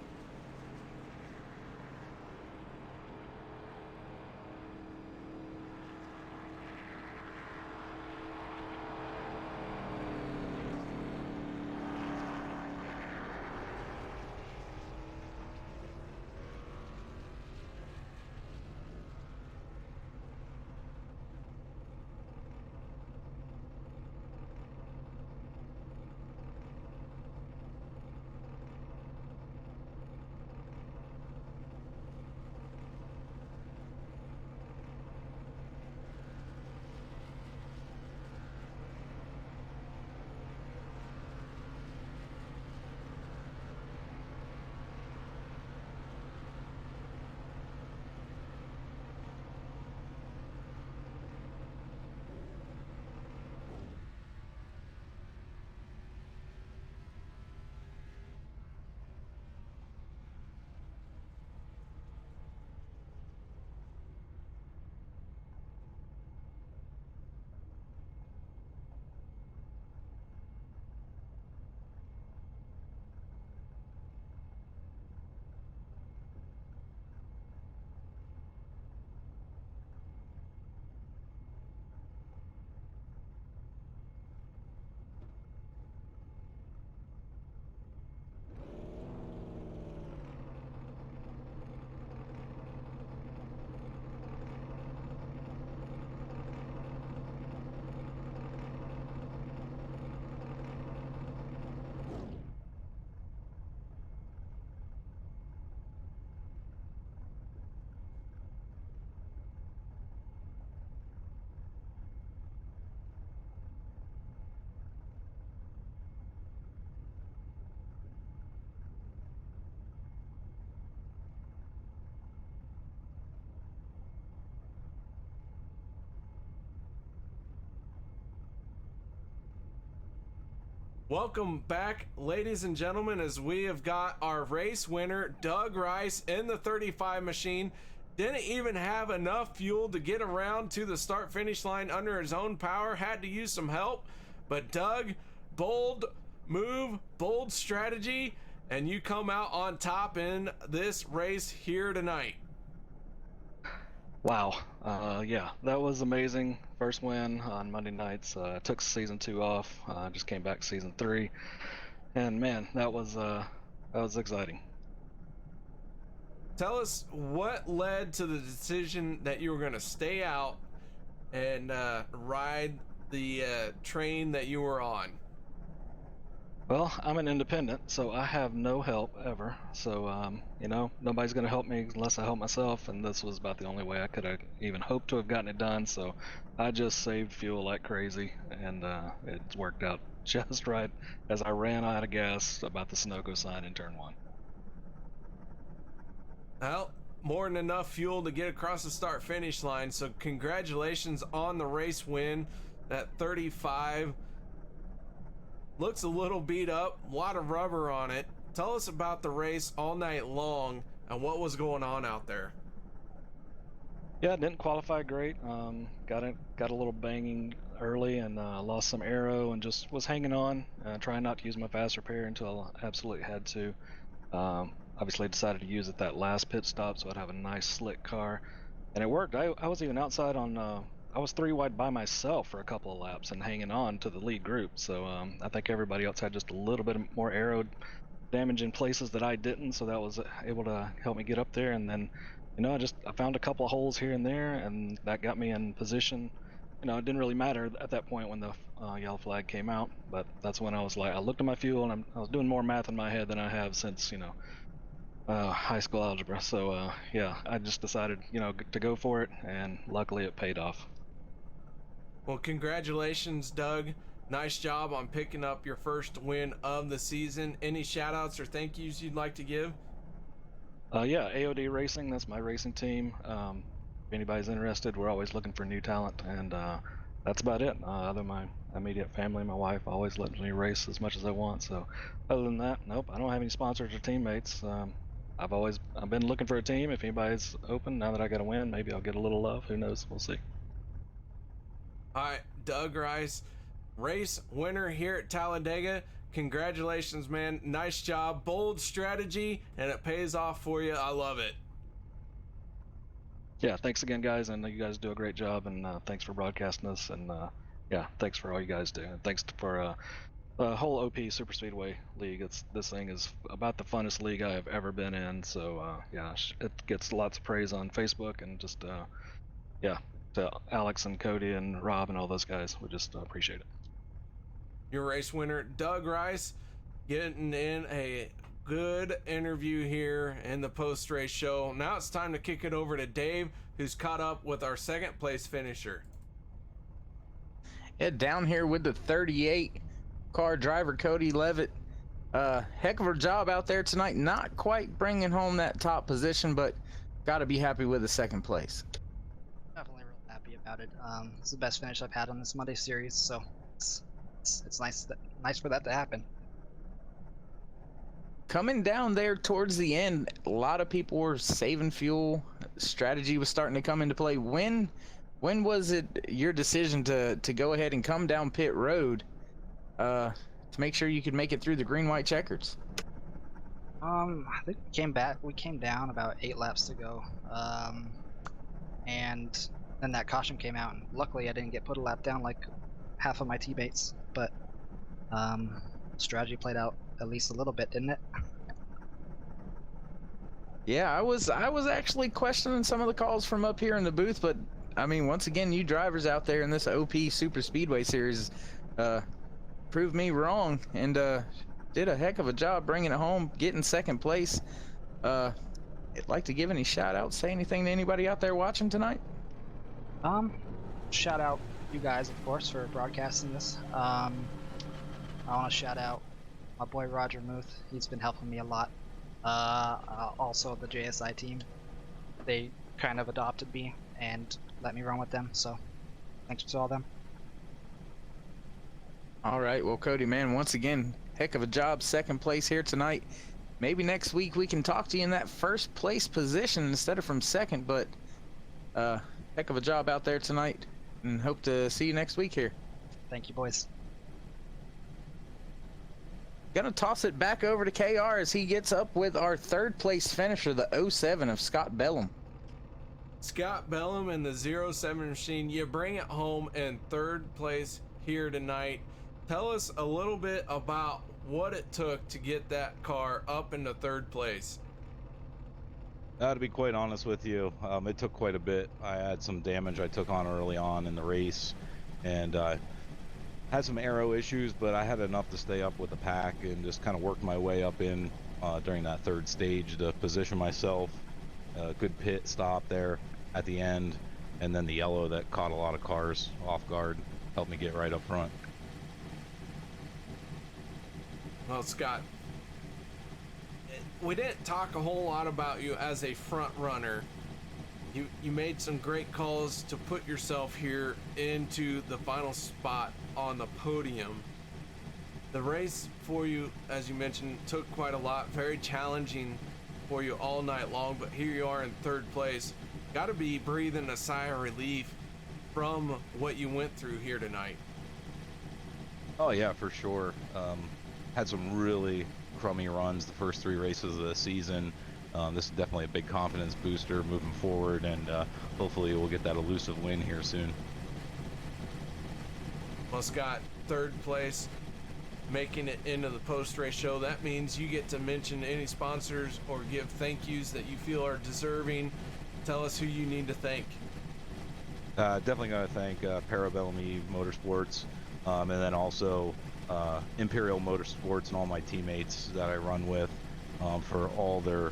Welcome back, ladies and gentlemen, as we have got our race winner, Doug Rice, in the 35 machine. Didn't even have enough fuel to get around to the start finish line under his own power, had to use some help. But Doug, bold move, bold strategy, and you come out on top in this race here tonight. Wow. Yeah, that was amazing. First win on Monday nights. Took season 2 off. Just came back season 3, and man, that was exciting. Tell us what led to the decision that you were going to stay out and ride the train that you were on. Well, I'm an independent, so I have no help ever. So, you know, nobody's going to help me unless I help myself, and this was about the only way I could have even hoped to have gotten it done. So I just saved fuel like crazy, and it worked out just right as I ran out of gas about the Sunoco sign in turn 1. Well, more than enough fuel to get across the start finish line, so congratulations on the race win. That 35 looks a little beat up, a lot of rubber on it. Tell us about the race all night long and what was going on out there. Yeah, didn't qualify great. Got a little banging early and lost some aero and just was hanging on, trying not to use my fast repair until I absolutely had to. Obviously decided to use it that last pit stop so I'd have a nice slick car, and it worked. I was even outside on I was 3 wide by myself for a couple of laps and hanging on to the lead group. So I think everybody else had just a little bit more aero damage in places that I didn't, so that was able to help me get up there. And then, you know, I found a couple of holes here and there, and that got me in position. You know, it didn't really matter at that point when the yellow flag came out, but that's when I was like, I looked at my fuel and I was doing more math in my head than I have since, you know, high school algebra. So yeah, I just decided, you know, to go for it, and luckily it paid off. Well, congratulations, Doug. Nice job on picking up your first win of the season. Any shout outs or thank yous you'd like to give? Yeah, AOD Racing, that's my racing team. If anybody's interested, we're always looking for new talent, and that's about it. Other than my immediate family, my wife always lets me race as much as I want. So other than that, nope, I don't have any sponsors or teammates. I've been looking for a team. If anybody's open, now that I got a win, maybe I'll get a little love. Who knows? We'll see. All right, Doug Rice, race winner here at Talladega. Congratulations, man. Nice job. Bold strategy, and it pays off for you. I love it. Yeah, thanks again, guys, and you guys do a great job, and thanks for broadcasting us, and yeah, thanks for all you guys do, and thanks for the whole OP Super Speedway League. This thing is about the funnest league I have ever been in. So yeah, it gets lots of praise on Facebook, and just yeah, to Alex and Cody and Rob and all those guys, we just appreciate it. Your race winner, Doug Rice, getting in a good interview here in the post-race show. Now it's time to kick it over to Dave, who's caught up with our second place finisher. Yeah, down here with the 38 car driver, Cody Levitt. Heck of a job out there tonight. Not quite bringing home that top position, but got to be happy with the second place. Definitely real happy about it. It's the best finish I've had on this Monday series, so it's nice for that to happen. Coming down there towards the end, a lot of people were saving fuel. Strategy was starting to come into play. When was it your decision to go ahead and come down pit road to make sure you could make it through the green white checkers? I think we came down about 8 laps to go, and then that caution came out, and luckily I didn't get put a lap down like half of my teammates, but strategy played out at least a little bit, didn't it? Yeah, I was actually questioning some of the calls from up here in the booth, but I mean, once again, you drivers out there in this OP Super Speedway Series proved me wrong, and did a heck of a job bringing it home, getting second place. I'd like to give any shout outs, say anything to anybody out there watching tonight? Shout out you guys, of course, for broadcasting this. I want to shout out my boy Roger Muth. He's been helping me a lot. Also the JSI team. They kind of adopted me and let me run with them, so thanks to all them. All right, well, Cody, man, once again, heck of a job, second place here tonight. Maybe next week we can talk to you in that first place position instead of from second, but heck of a job out there tonight, and hope to see you next week here. Thank you, boys. Gonna toss it back over to KR as he gets up with our third place finisher, the 07 of Scott Bellum. Scott Bellum and the 07 machine, you bring it home in third place here tonight. Tell us a little bit about what it took to get that car up into third place. To be quite honest with you, it took quite a bit. I had some damage I took on early on in the race, and had some aero issues, but I had enough to stay up with the pack and just kind of worked my way up in during that third stage to position myself. Good pit stop there at the end, and then the yellow that caught a lot of cars off guard helped me get right up front. Well, Scott, we didn't talk a whole lot about you as a front runner. You made some great calls to put yourself here into the final spot on the podium. The race for you, as you mentioned, took quite a lot, very challenging for you all night long, but here you are in third place. Got to be breathing a sigh of relief from what you went through here tonight. Oh yeah, for sure. Had some really crummy runs the first 3 races of the season. This is definitely a big confidence booster moving forward, and hopefully we'll get that elusive win here soon. Well, Scott, third place, making it into the post-race show. That means you get to mention any sponsors or give thank yous that you feel are deserving. Tell us who you need to thank. Definitely going to thank Parabellum Motorsports, and then also Imperial Motorsports and all my teammates that I run with for all their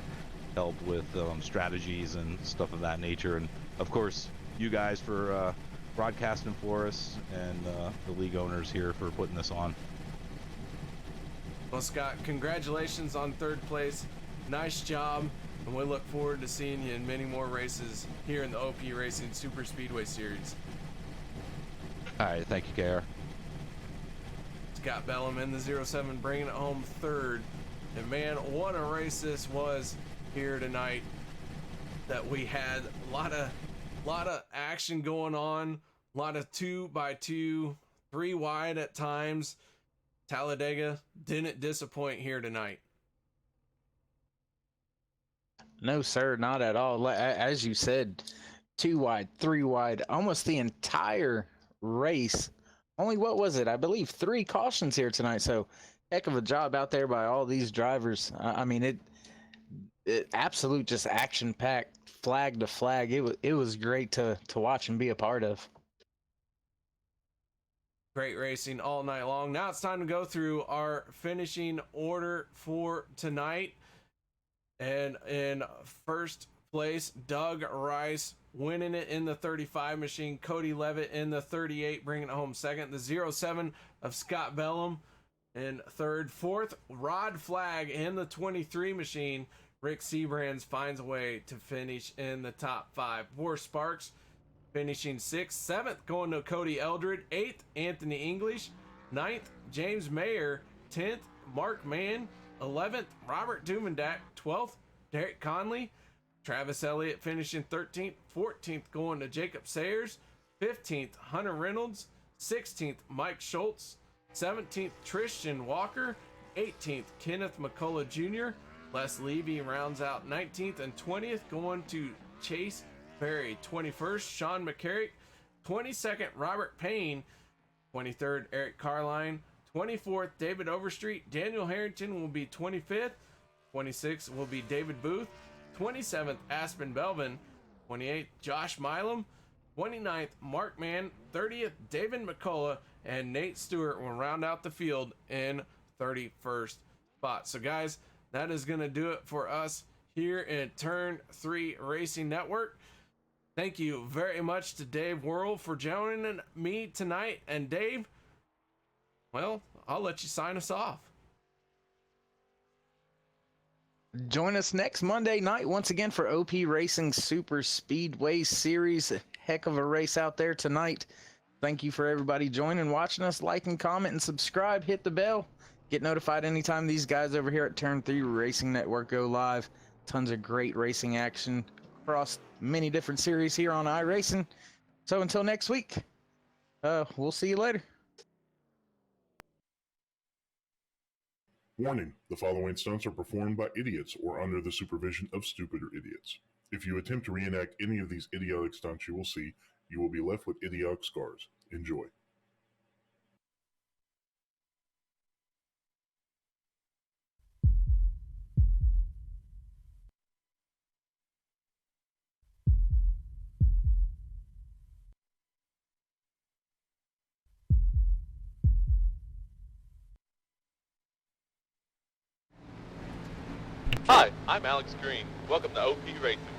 help with strategies and stuff of that nature, and of course you guys for broadcasting for us, and the league owners here for putting this on. Well, Scott, congratulations on third place. Nice job, and we look forward to seeing you in many more races here in the OP Racing Super Speedway Series. All right, thank you, KR. Scott Bellum in the 07 bringing it home third, and man, what a race this was here tonight. That we had a lot of action going on, a lot of 2x2, 3 wide at times. Talladega didn't disappoint here tonight. No, sir, not at all. As you said, 2 wide, 3 wide, almost the entire race. Only, what was it? I believe 3 cautions here tonight. So heck of a job out there by all these drivers. I mean, it absolute just action packed, flag to flag. It was great to watch and be a part of. Great racing all night long. Now it's time to go through our finishing order for tonight. And in first place, Doug Rice winning it in the 35 machine. Cody Levitt in the 38, bringing it home second. The 07 of Scott Bellum in third. Fourth, Rod Flagg in the 23 machine. Rick Seabrands finds a way to finish in the top 5. Boris Sparks finishing 6th. 7th going to Cody Eldred. 8th, Anthony English. 9th, James Mayer. 10th, Mark Mann. 11th, Robert Dumendak. 12th, Derek Conley. Travis Elliott finishing 13th. 14th going to Jacob Sayers. 15th, Hunter Reynolds. 16th, Mike Schultz. 17th, Tristan Walker. 18th, Kenneth McCullough Jr. Les Levy rounds out 19th, and 20th going to Chase Berry. 21st, Sean McCarrick. 22nd, Robert Payne. 23rd, Eric Carline. 24th, David Overstreet. Daniel Harrington will be 25th. 26th will be David Booth. 27th, Aspen Belvin. 28th, Josh Milam. 29th, Mark Mann. 30th, David McCullough. And Nate Stewart will round out the field in 31st spot. So guys, that is going to do it for us here at Turn 3 Racing Network. Thank you very much to Dave Worrell for joining me tonight. And Dave, well, I'll let you sign us off. Join us next Monday night once again for OP Racing Super Speedway Series. Heck of a race out there tonight. thank you for everybody joining, watching us. Like and comment and subscribe. Hit the bell. Get notified anytime these guys over here at Turn 3 Racing Network go live. Tons of great racing action across many different series here on iRacing. So until next week, we'll see you later. Warning, the following stunts are performed by idiots or under the supervision of stupider idiots. If you attempt to reenact any of these idiotic stunts you will see, you will be left with idiotic scars. Enjoy. Hi, I'm Alex Green. Welcome to OP Racing.